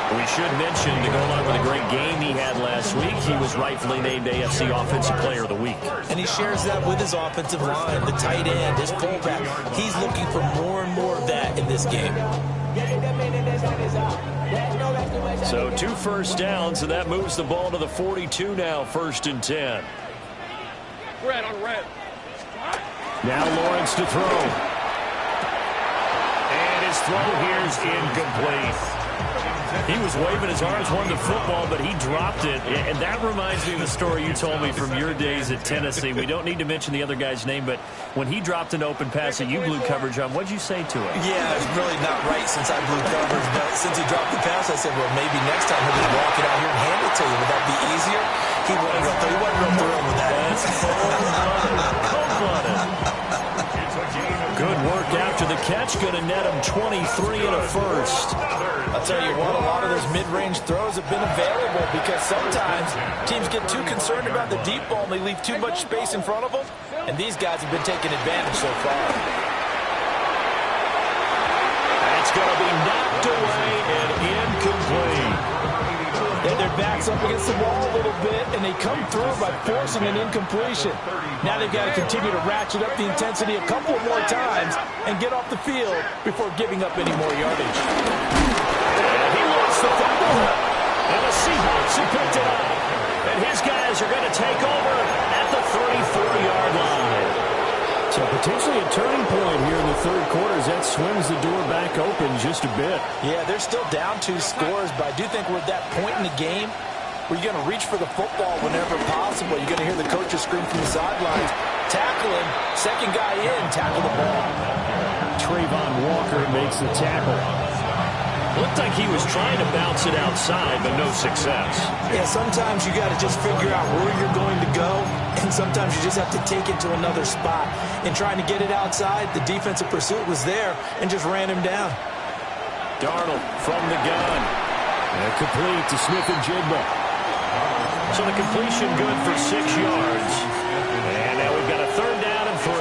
We should mention, to go along with a great game he had last week, he was rightfully named AFC Offensive Player of the Week. And he shares that with his offensive line, the tight end, his fullback. He's looking for more and more of that in this game. So 2 1st downs, and that moves the ball to the 42 now, 1st and 10. Red on red. Now Lawrence to throw. And his throw here is incomplete. He was waving his arms, wanted the football, but he dropped it. And that reminds me of the story you told me from your days at Tennessee. We don't need to mention the other guy's name, but when he dropped an open pass that you blew coverage on, what'd you say to him? Yeah, it's really not right since I blew coverage, but since he dropped the pass, I said, well, maybe next time he'll just walk it out here and hand it to you. Would that be easier? He wasn't real thrilled with that. That's cold-blooded. Good work after the catch. Going to net him 23 and a 1st. I'll tell you what, a lot of those mid-range throws have been available because sometimes teams get too concerned about the deep ball and they leave too much space in front of them, and these guys have been taking advantage so far. That's going to be knocked away and incomplete. They had their backs up against the wall a little bit, and they come through by forcing an incompletion. Now they've got to continue to ratchet up the intensity a couple of more times and get off the field before giving up any more yardage. And he lost the football. And the Seahawks have picked it up. And his guys are going to take over at the 34-yard line. So potentially a turning point here in the 3rd quarter as that swings the door back open just a bit. Yeah, they're still down 2 scores, but I do think we're at that point in the game where you're going to reach for the football whenever possible. You're going to hear the coaches scream from the sidelines, tackle him, 2nd guy in, tackle the ball. Trayvon Walker makes the tackle. Looked like he was trying to bounce it outside, but no success. Yeah, sometimes you got to just figure out where you're going to go And sometimes you just have to take it to another spot. And trying to get it outside, the defensive pursuit was there and just ran him down. Darnold from the gun. And complete to Smith-Njigba. So the completion good for 6 yards. And now we've got a 3rd down and 3.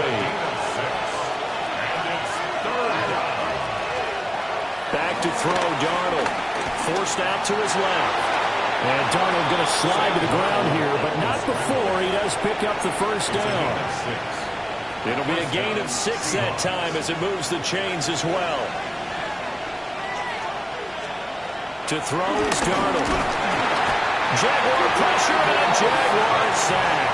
Back to throw, Darnold. Forced out to his left. And Darnold going to slide to the ground here, but not before he does pick up the 1st down. It'll be a gain of 6 that time as it moves the chains as well. To throw is Darnold. Jaguar pressure and Jaguar sack.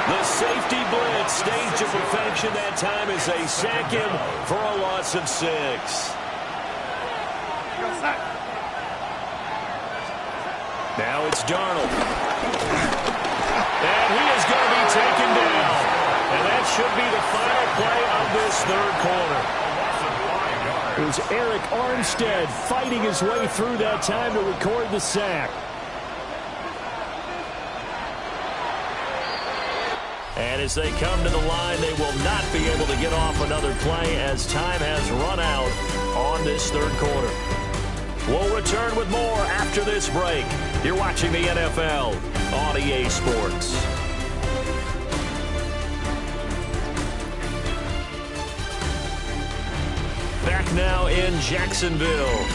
The safety blitz staged to perfection that time as they sack him for a loss of 6. Now it's Darnold. And he is going to be taken down. And that should be the final play of this 3rd quarter. It was Eric Armstead fighting his way through that time to record the sack. And as they come to the line, they will not be able to get off another play as time has run out on this 3rd quarter. We'll return with more after this break. You're watching the NFL on EA Sports. Back now in Jacksonville.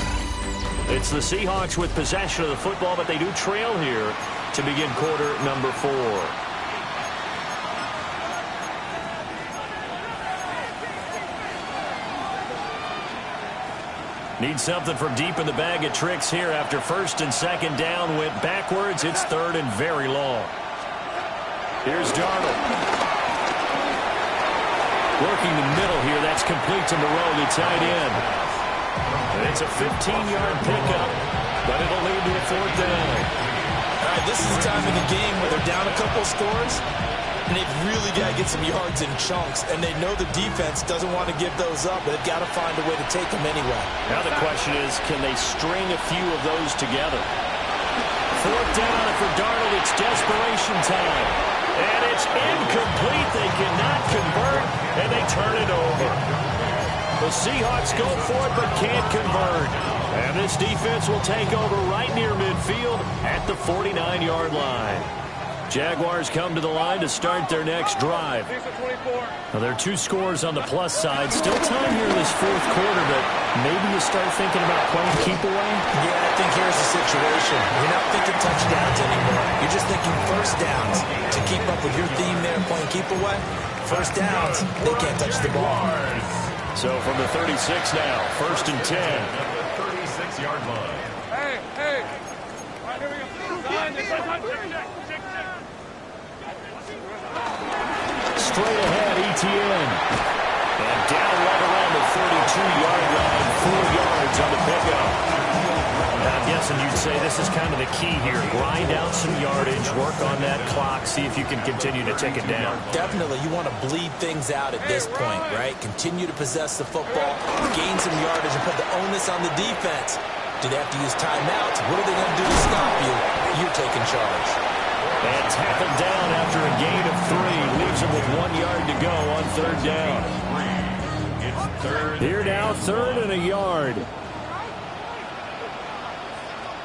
It's the Seahawks with possession of the football, but they do trail here to begin quarter number 4. Need something from deep in the bag of tricks here after 1st and 2nd down went backwards. It's 3rd and very long. Here's Darnold. Working the middle here. That's complete to Moreau, the tight end. And it's a 15-yard pickup, but it'll lead to a 4th down. All right, this is the time in the game where they're down a couple scores, and they've really got to get some yards in chunks, and they know the defense doesn't want to give those up, but they've got to find a way to take them anyway. Now the question is, can they string a few of those together? 4th down, and for Darnold, it's desperation time. And it's incomplete. They cannot convert, and they turn it over. The Seahawks go for it, but can't convert. And this defense will take over right near midfield at the 49-yard line. Jaguars come to the line to start their next drive. Now, there are 2 scores on the plus side. Still time here in this 4th quarter, but maybe you start thinking about playing keep away? Yeah, I think here's the situation. You're not thinking touchdowns anymore. You're just thinking 1st downs. To keep up with your theme there, playing keep away, 1st downs, they can't touch the ball. So from the 36 now, 1st and 10. 36-yard line. Hey, hey. All right, here we go. Straight ahead, ETN. And down right around the 32-yard line, 4 yards on the pickup. I'm guessing you'd say this is kind of the key here. Grind out some yardage, work on that clock, see if you can continue to take it down. Definitely, you want to bleed things out at this point, right? Continue to possess the football, gain some yardage, and put the onus on the defense. Do they have to use timeouts? What are they going to do to stop you? You're taking charge. And tackled down after a gain of 3. Leaves him with 1 yard to go on 3rd down. It's 3rd. Here now, 3rd and a yard.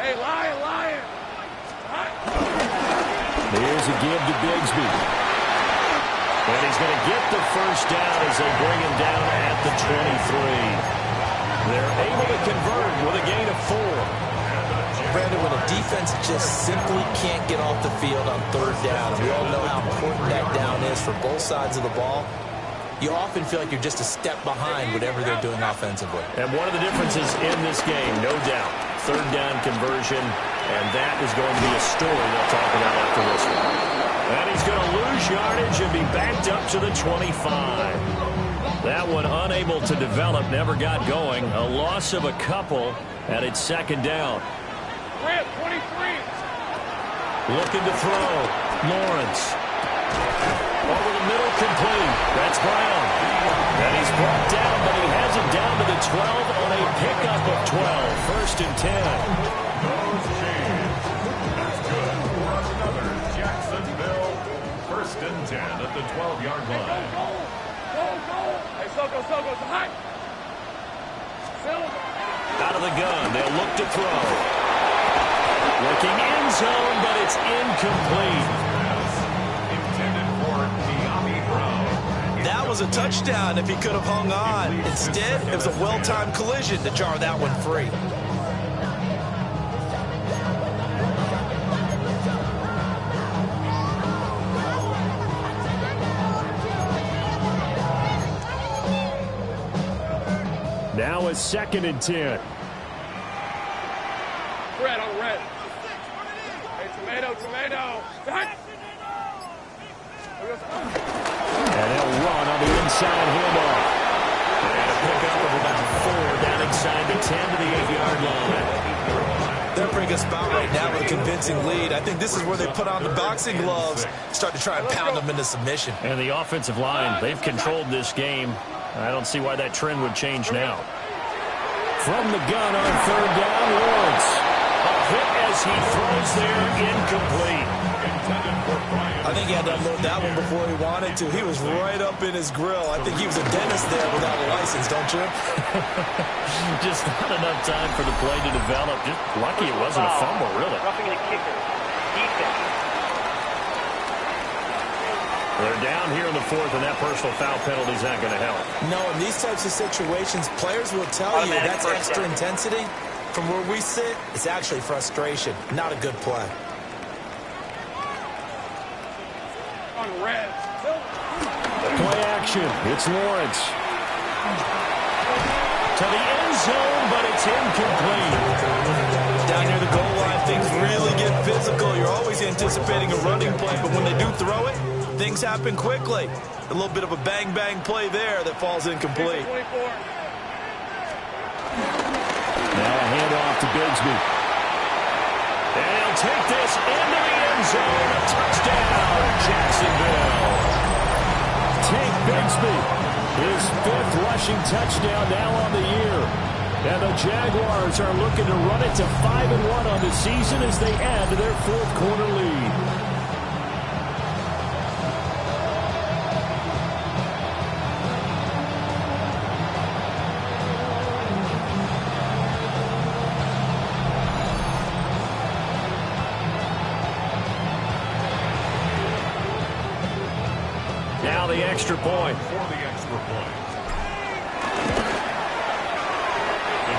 Hey, Lion. Here's a give to Bigsby. And he's going to get the 1st down as they bring him down at the 23. They're able to convert with a gain of 4. Brandon, when a defense just simply can't get off the field on 3rd down, we all know how important that down is for both sides of the ball, you often feel like you're just a step behind whatever they're doing offensively. And one of the differences in this game, no doubt, 3rd down conversion, and that is going to be a story they'll talk about after this one. And he's going to lose yardage and be backed up to the 25. That one unable to develop, never got going. A loss of a couple, and it's 2nd down. 23. Looking to throw. Lawrence. Over the middle, complete. That's Brown. And he's brought down, but he has it down to the 12 on a pickup of 12. 1st and 10. That's good for another Jacksonville 25-yard line. Hey, Soko, it's hot. Out of the gun, they'll look to throw. Looking end zone, but it's incomplete. Intended for De'Ami Brown. That was a touchdown if he could have hung on. Instead, it was a well-timed collision to jar that one free. Now a 2nd and 10. Red on red. Hey, tomato. And they'll run on the inside handoff. And a pickup of about 4 down inside the 10 to the 8-yard line. They're in a pretty good spot right now with a convincing lead. I think this is where they put on the boxing gloves, start to try and pound them into submission. And the offensive line, they've controlled this game. I don't see why that trend would change now. From the gun on 3rd down, Lawrence. A hit as he throws there, incomplete. I think he had to unload that one before he wanted to. He was right up in his grill. I think he was a dentist there without a license, don't you? Just not enough time for the play to develop. Just lucky it wasn't a fumble, really. Roughing the kicker. Defense. They're down here in the 4th, and that personal foul penalty is not going to help. No, in these types of situations, players will tell you that's extra intensity. From where we sit, it's actually frustration, not a good play. On red. Play action. It's Lawrence. To the end zone, but it's incomplete. Down near the goal line, things really get physical. You're always anticipating a running play, but when they do throw it, things happen quickly. A little bit of a bang-bang play there that falls incomplete. 24. Now a handoff to Bigsby. And he'll take this into the end zone. A touchdown, Jacksonville. Tank Bigsby, his 5th rushing touchdown now on the year. And the Jaguars are looking to run it to 5-1 on the season as they add to their 4th quarter lead. Now the extra point. For the extra point.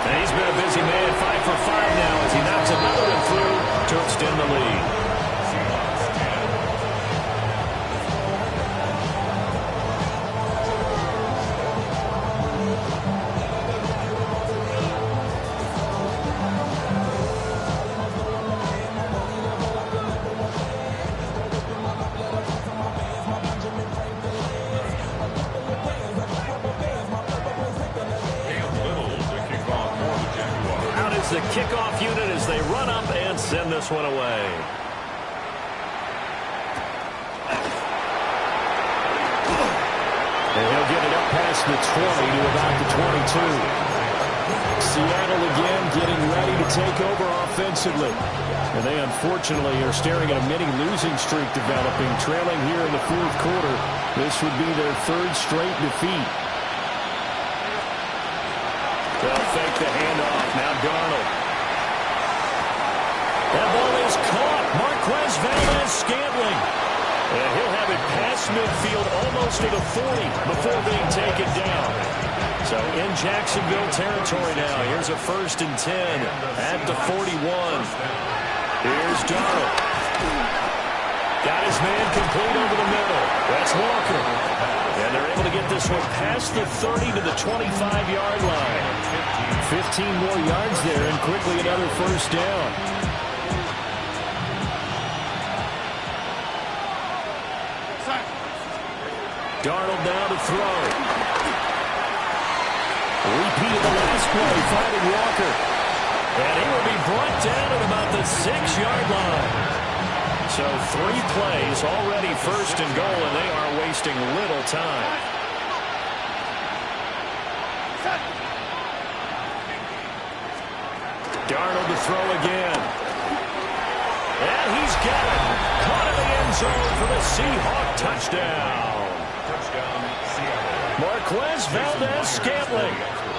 And he's been a busy man, 5 for 5 now as he knocks another one through to extend the lead. Seahawks 10. The kickoff unit as they run up and send this one away. And he'll get it up past the 20 to about the 22. Seattle again getting ready to take over offensively. And they unfortunately are staring at a mini losing streak developing, trailing here in the 4th quarter. This would be their 3rd straight defeat. They'll fake the handoff. Now Darnold. That ball is caught. Marquez Valdes-Scantling. And he'll have it past midfield almost to the 40 before being taken down. So in Jacksonville territory now. Here's a 1st and 10 at the 41. Here's Darnold. Got his man complete over the middle. That's Walker. And they're able to get this one past the 30 to the 25-yard line. 15 more yards there and quickly another 1st down. Darnold now to throw. Repeat of the last play, finding Walker. And he will be brought down at about the 6-yard line. So 3 plays already 1st and goal, and they are wasting little time. Darnold to throw again. And he's got it. Caught in the end zone for the Seahawks touchdown. Touchdown, Seattle. Marquez Valdez-Scantling,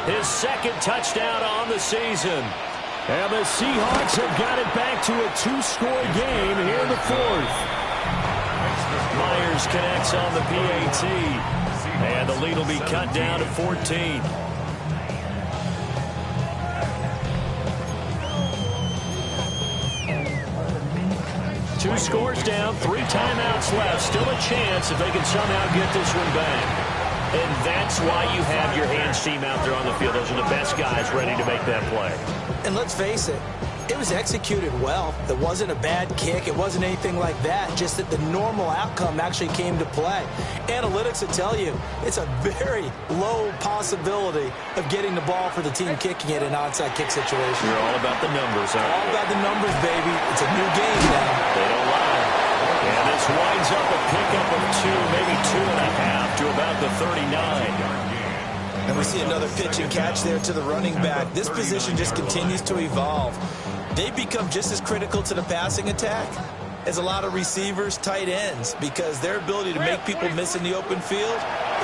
his second touchdown on the season. And the Seahawks have got it back to a two-score game here in the fourth. Myers connects on the PAT. And the lead will be cut down to 14. Two scores down, 3 timeouts left. Still a chance if they can somehow get this one back. And that's why you have your hands team out there on the field. Those are the best guys ready to make that play. And let's face it, it was executed well. It wasn't a bad kick. It wasn't anything like that. Just that the normal outcome actually came to play. Analytics will tell you it's a very low possibility of getting the ball for the team kicking it in an onside kick situation. You're all about the numbers, huh? All about the numbers, baby. It's a new game now. They don't lie. And this winds up a pickup of 2, maybe 2.5 to about the 39. And we see another pitch and catch there to the running back. This position just continues to evolve. They become just as critical to the passing attack as a lot of receivers, tight ends, because their ability to make people miss in the open field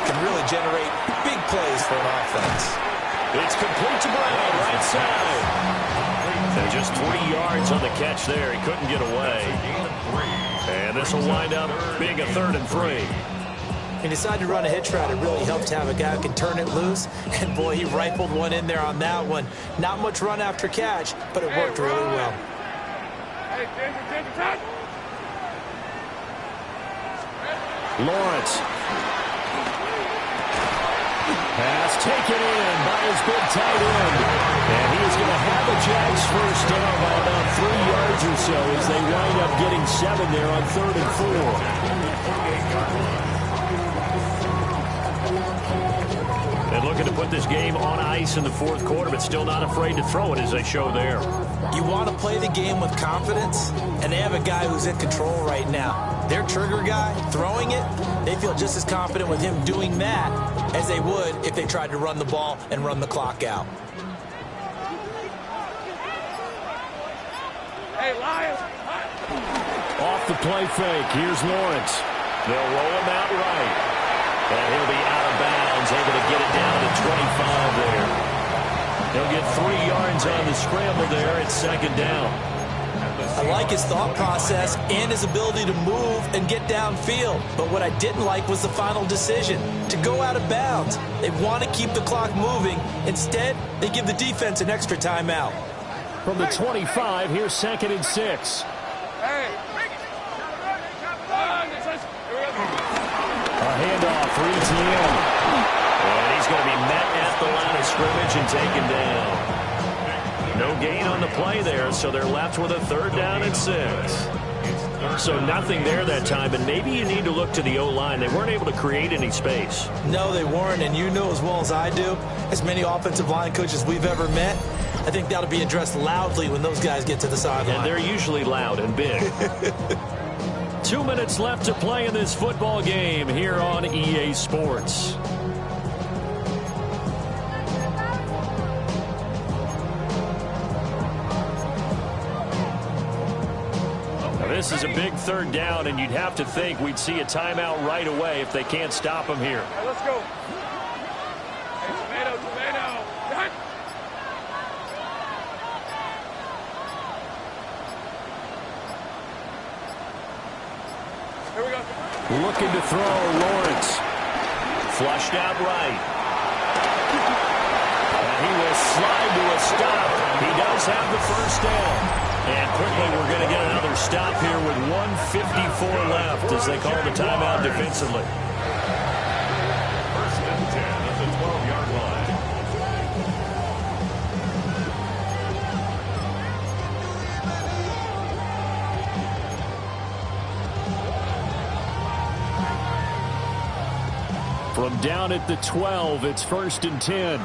can really generate big plays for an offense. It's complete to Brown, right side. And just 3 yards on the catch there. He couldn't get away. And this will wind up being a 3rd and 3. He decided to run a hitch route. It really helped to have a guy who can turn it loose. And, boy, he rifled one in there on that one. Not much run after catch, but it worked really well. Lawrence. Pass taken in by his big tight end. And he is going to have the Jags first down by about 3 yards or so as they wind up getting 7 there on 3rd and 4. And looking to put this game on ice in the 4th quarter, but still not afraid to throw it as they show there. You want to play the game with confidence, and they have a guy who's in control right now. Their trigger guy, throwing it, they feel just as confident with him doing that as they would if they tried to run the ball and run the clock out. Hey, Lions. Off the play fake, here's Lawrence. They'll roll him out right. And he'll be out of bounds, able to get it down to 25 there. He'll get 3 yards on the scramble there at 2nd down. I like his thought process and his ability to move and get downfield. But what I didn't like was the final decision, to go out of bounds. They want to keep the clock moving. Instead, they give the defense an extra timeout. From the 25, here's 2nd and 6. A handoff for ETN. And he's going to be met at the line of scrimmage and taken down. No gain on the play there, so they're left with a 3rd down and 6. So nothing there that time, and maybe you need to look to the O-line. They weren't able to create any space. No, they weren't, and you know as well as I do, as many offensive line coaches we've ever met, I think that'll be addressed loudly when those guys get to the sideline. And they're usually loud and big. 2 minutes left to play in this football game here on EA Sports. Now this is a big 3rd down, and you'd have to think we'd see a timeout right away if they can't stop him here. Hey, let's go. Hey, tomato. Cut. Here we go. Looking to throw, Lawrence. Flushed out right. And he will slide to a stop. He does have the 1st down. And quickly we're going to get another stop here with 1:54 left as they call the timeout defensively. 1st and 10 at the 12-yard line. From down at the 12, it's 1st and 10.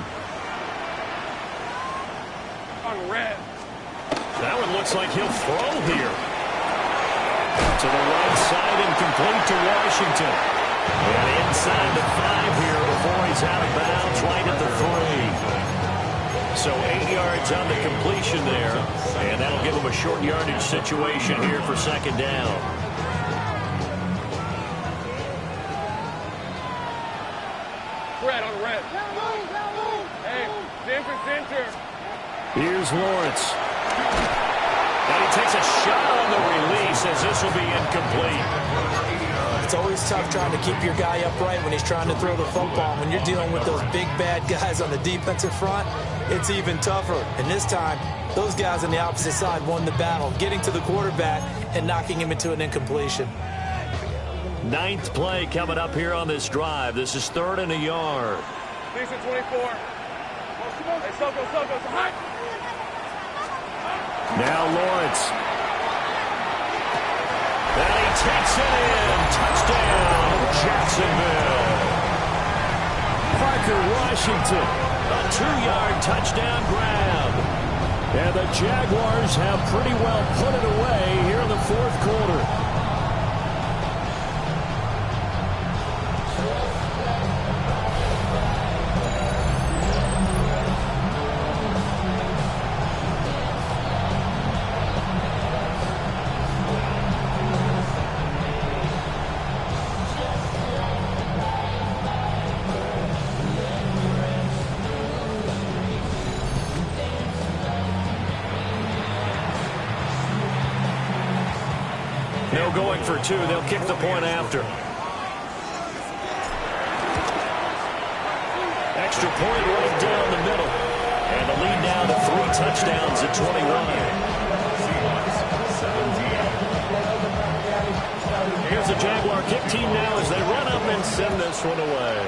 On red. That one looks like he'll throw here. To the right side and complete to Washington. And inside the 5 here before he's out of bounds right at the 3. So 8 yards on the completion there. And that'll give him a short yardage situation here for 2nd down. red, on red. Hey, center. Here's Lawrence. And he takes a shot on the release as this will be incomplete. It's always tough trying to keep your guy upright when he's trying to throw the football. When you're dealing with those big, bad guys on the defensive front, it's even tougher. And this time, those guys on the opposite side won the battle, getting to the quarterback and knocking him into an incompletion. Ninth play coming up here on this drive. This is 3rd and a yard. Decent 24. Hey, Soko, high. Now Lawrence. And he takes it in. Touchdown, Jacksonville. Parker Washington, a 2-yard touchdown grab. And the Jaguars have pretty well put it away here in the 4th quarter. No going for 2. They'll kick the point after. Extra point right down the middle. And the lead now to 3 touchdowns at 21. Here's the Jaguar kick team now as they run up and send this one away.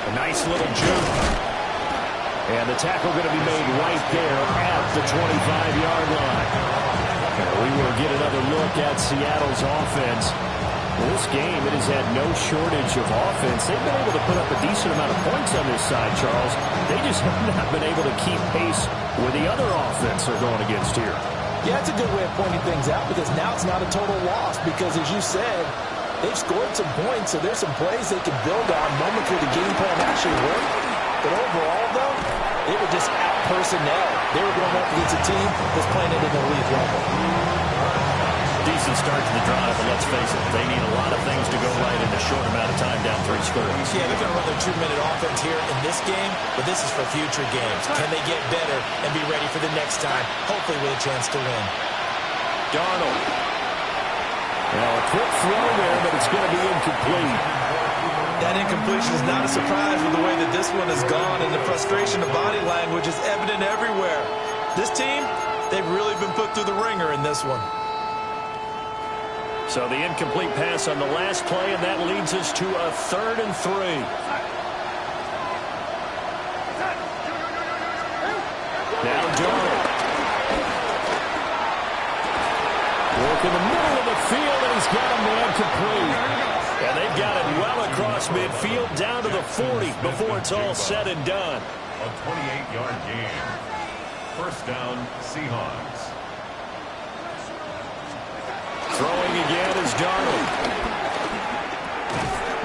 A nice little juke. And the tackle going to be made right there at the 25-yard line. And we will get another look at Seattle's offense. In this game, it has had no shortage of offense. They've been able to put up a decent amount of points on this side, Charles. They just have not been able to keep pace with the other offense they're going against here. Yeah, it's a good way of pointing things out because now it's not a total loss because, as you said, they've scored some points, so there's some plays they can build on, moments where the game plan actually worked. But overall, though, they were just out personnel. They were going up against a team that's playing at an elite level. Decent start to the drive, but let's face it, they need a lot of things to go right in a short amount of time down 3 scores. Yeah, they're going to run their 2-minute offense here in this game, but this is for future games. Can they get better and be ready for the next time, hopefully with a chance to win? Darnold. Now a quick throw there, but it's going to be incomplete. That incompletion is not a surprise with the way that this one has gone, and the frustration of body language is evident everywhere. This team, they've really been put through the ringer in this one. So the incomplete pass on the last play, and that leads us to a 3rd and 3. Now Darnold. Work in the middle of the field, and he's got a man complete. And they've got it well across midfield down to the 40 before it's all said and done. A 28-yard gain. 1st down, Seahawks. Throwing again is Darnold.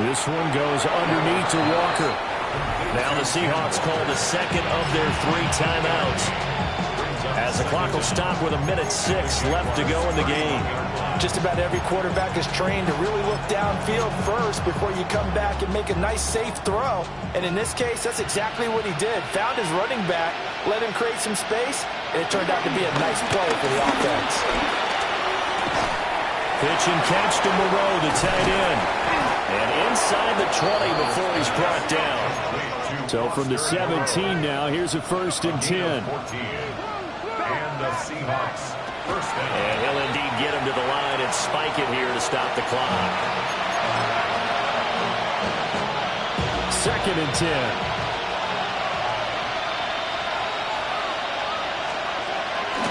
This one goes underneath to Walker. Now the Seahawks call the 2nd of their 3 timeouts. As the clock will stop with 1:06 left to go in the game. Just about every quarterback is trained to really look downfield first before you come back and make a nice, safe throw. And in this case, that's exactly what he did. Found his running back, let him create some space, and it turned out to be a nice play for the offense. Pitch and catch to Moreau, the tight end. And inside the 20 before he's brought down. So from the 17 now, here's a 1st and 10. And the Seahawks 1st down. And he'll indeed get him to the line and spike it here to stop the clock. 2nd and 10.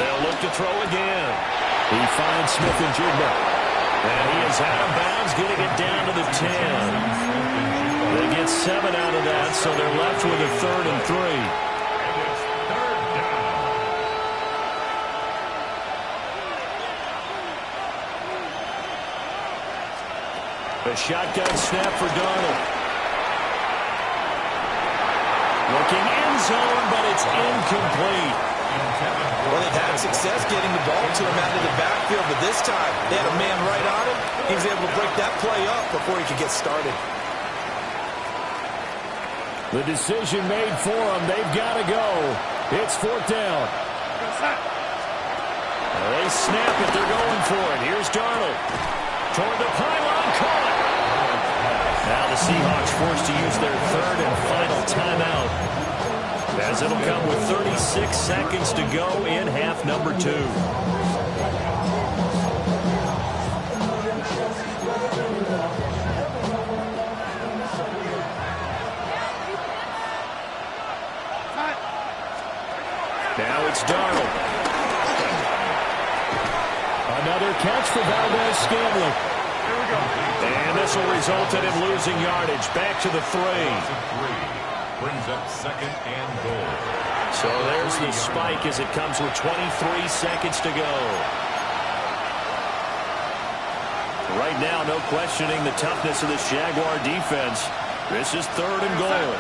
They'll look to throw again. He finds Smith and Jigba. And he is out of bounds, getting it down to the 10. They get 7 out of that, so they're left with a 3rd and 3. A shotgun snap for Darnold. Looking end zone, but it's incomplete. Well, they've had success getting the ball to him out of the backfield, but this time they had a man right on him. He was able to break that play up before he could get started. The decision made for them. They've got to go. It's 4th down. They snap it. They're going for it. Here's Darnold. Toward the pylon. Caught. Now the Seahawks forced to use their 3rd and final timeout, as it'll come with 36 seconds to go in half number 2. Now it's Darnold. Another catch for Valdez-Scantling. And this will result in him losing yardage. Back to the 3. Brings up 2nd and goal. So there's the spike as it comes with 23 seconds to go. Right now, no questioning the toughness of this Jaguar defense. This is 3rd and goal.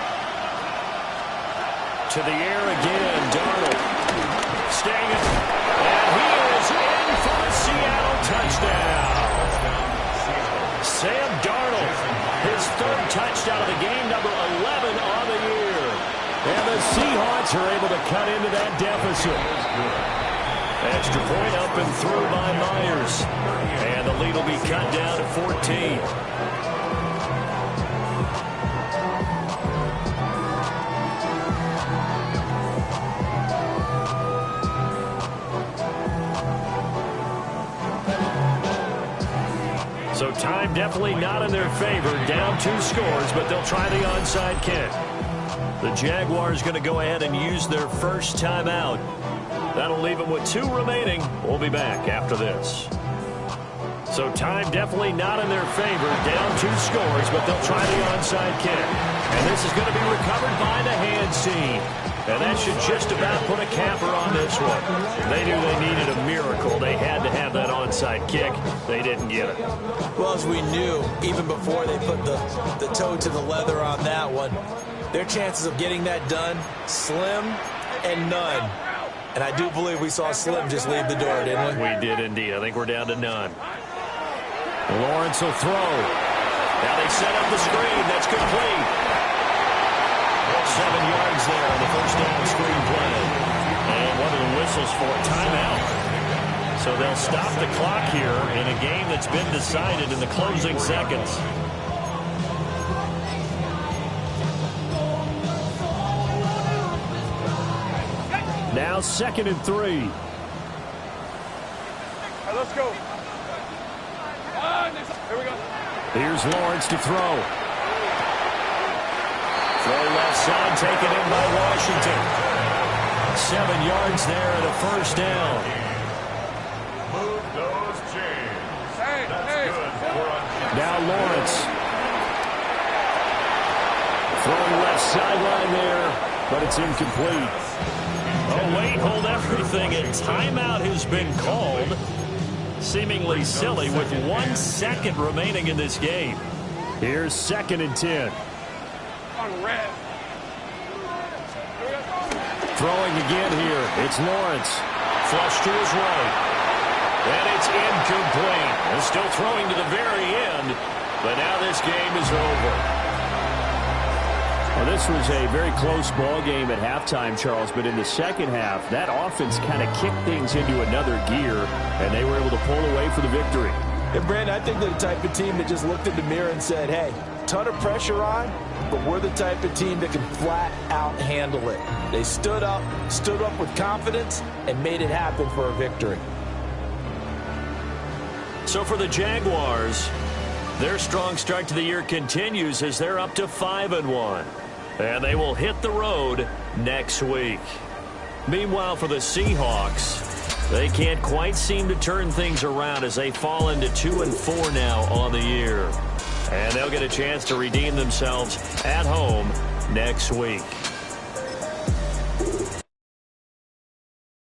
To the air again, Darnold. Staying it. And he is in for a Seattle touchdown. Sam Darnold, his 3rd touchdown of the game, number 11 on the year. And the Seahawks are able to cut into that deficit. Extra point up and through by Myers. And the lead will be cut down to 14. So time definitely not in their favor. Down 2 scores, but they'll try the onside kick. The Jaguars going to go ahead and use their first timeout. That'll leave them with 2 remaining. We'll be back after this. So time definitely not in their favor. Down 2 scores, but they'll try the onside kick. And this is going to be recovered by the hands team. And that should just about put a capper on this one. They knew they needed a miracle. They had to have that onside kick. They didn't get it. Well, as we knew, even before they put the toe to the leather on that one, their chances of getting that done, slim and none. And I do believe we saw Slim just leave the door, didn't we? We did indeed. I think we're down to none. Lawrence will throw. Now they set up the screen. That's complete. 7 yards there on the first down screen play. And one of the whistles for a timeout. So they'll stop the clock here in a game that's been decided in the closing seconds. Now 2nd and 3. Hey, let's go. Here we go. Here's Lawrence to throw. Throw left side, taken in by Washington. 7 yards there and a first down. Move those chains. That's good for Now Lawrence. Throwing left sideline there, but it's incomplete. Oh, wait, hold everything. A timeout has been called. Seemingly silly with 1 second remaining in this game. Here's 2nd and 10. Throwing again here. It's Lawrence. Flush to his right. And it's incomplete. They're still throwing to the very end, but now this game is over. Well, this was a very close ball game at halftime, Charles, but in the second half, that offense kind of kicked things into another gear, and they were able to pull away for the victory. And, Brandon, I think they're the type of team that just looked in the mirror and said, hey, ton of pressure on, but we're the type of team that can flat out handle it. They stood up with confidence, and made it happen for a victory. So for the Jaguars, their strong start to the year continues as they're up to 5-1. And they will hit the road next week. Meanwhile, for the Seahawks, they can't quite seem to turn things around as they fall into 2-4 now on the year. And they'll get a chance to redeem themselves at home next week.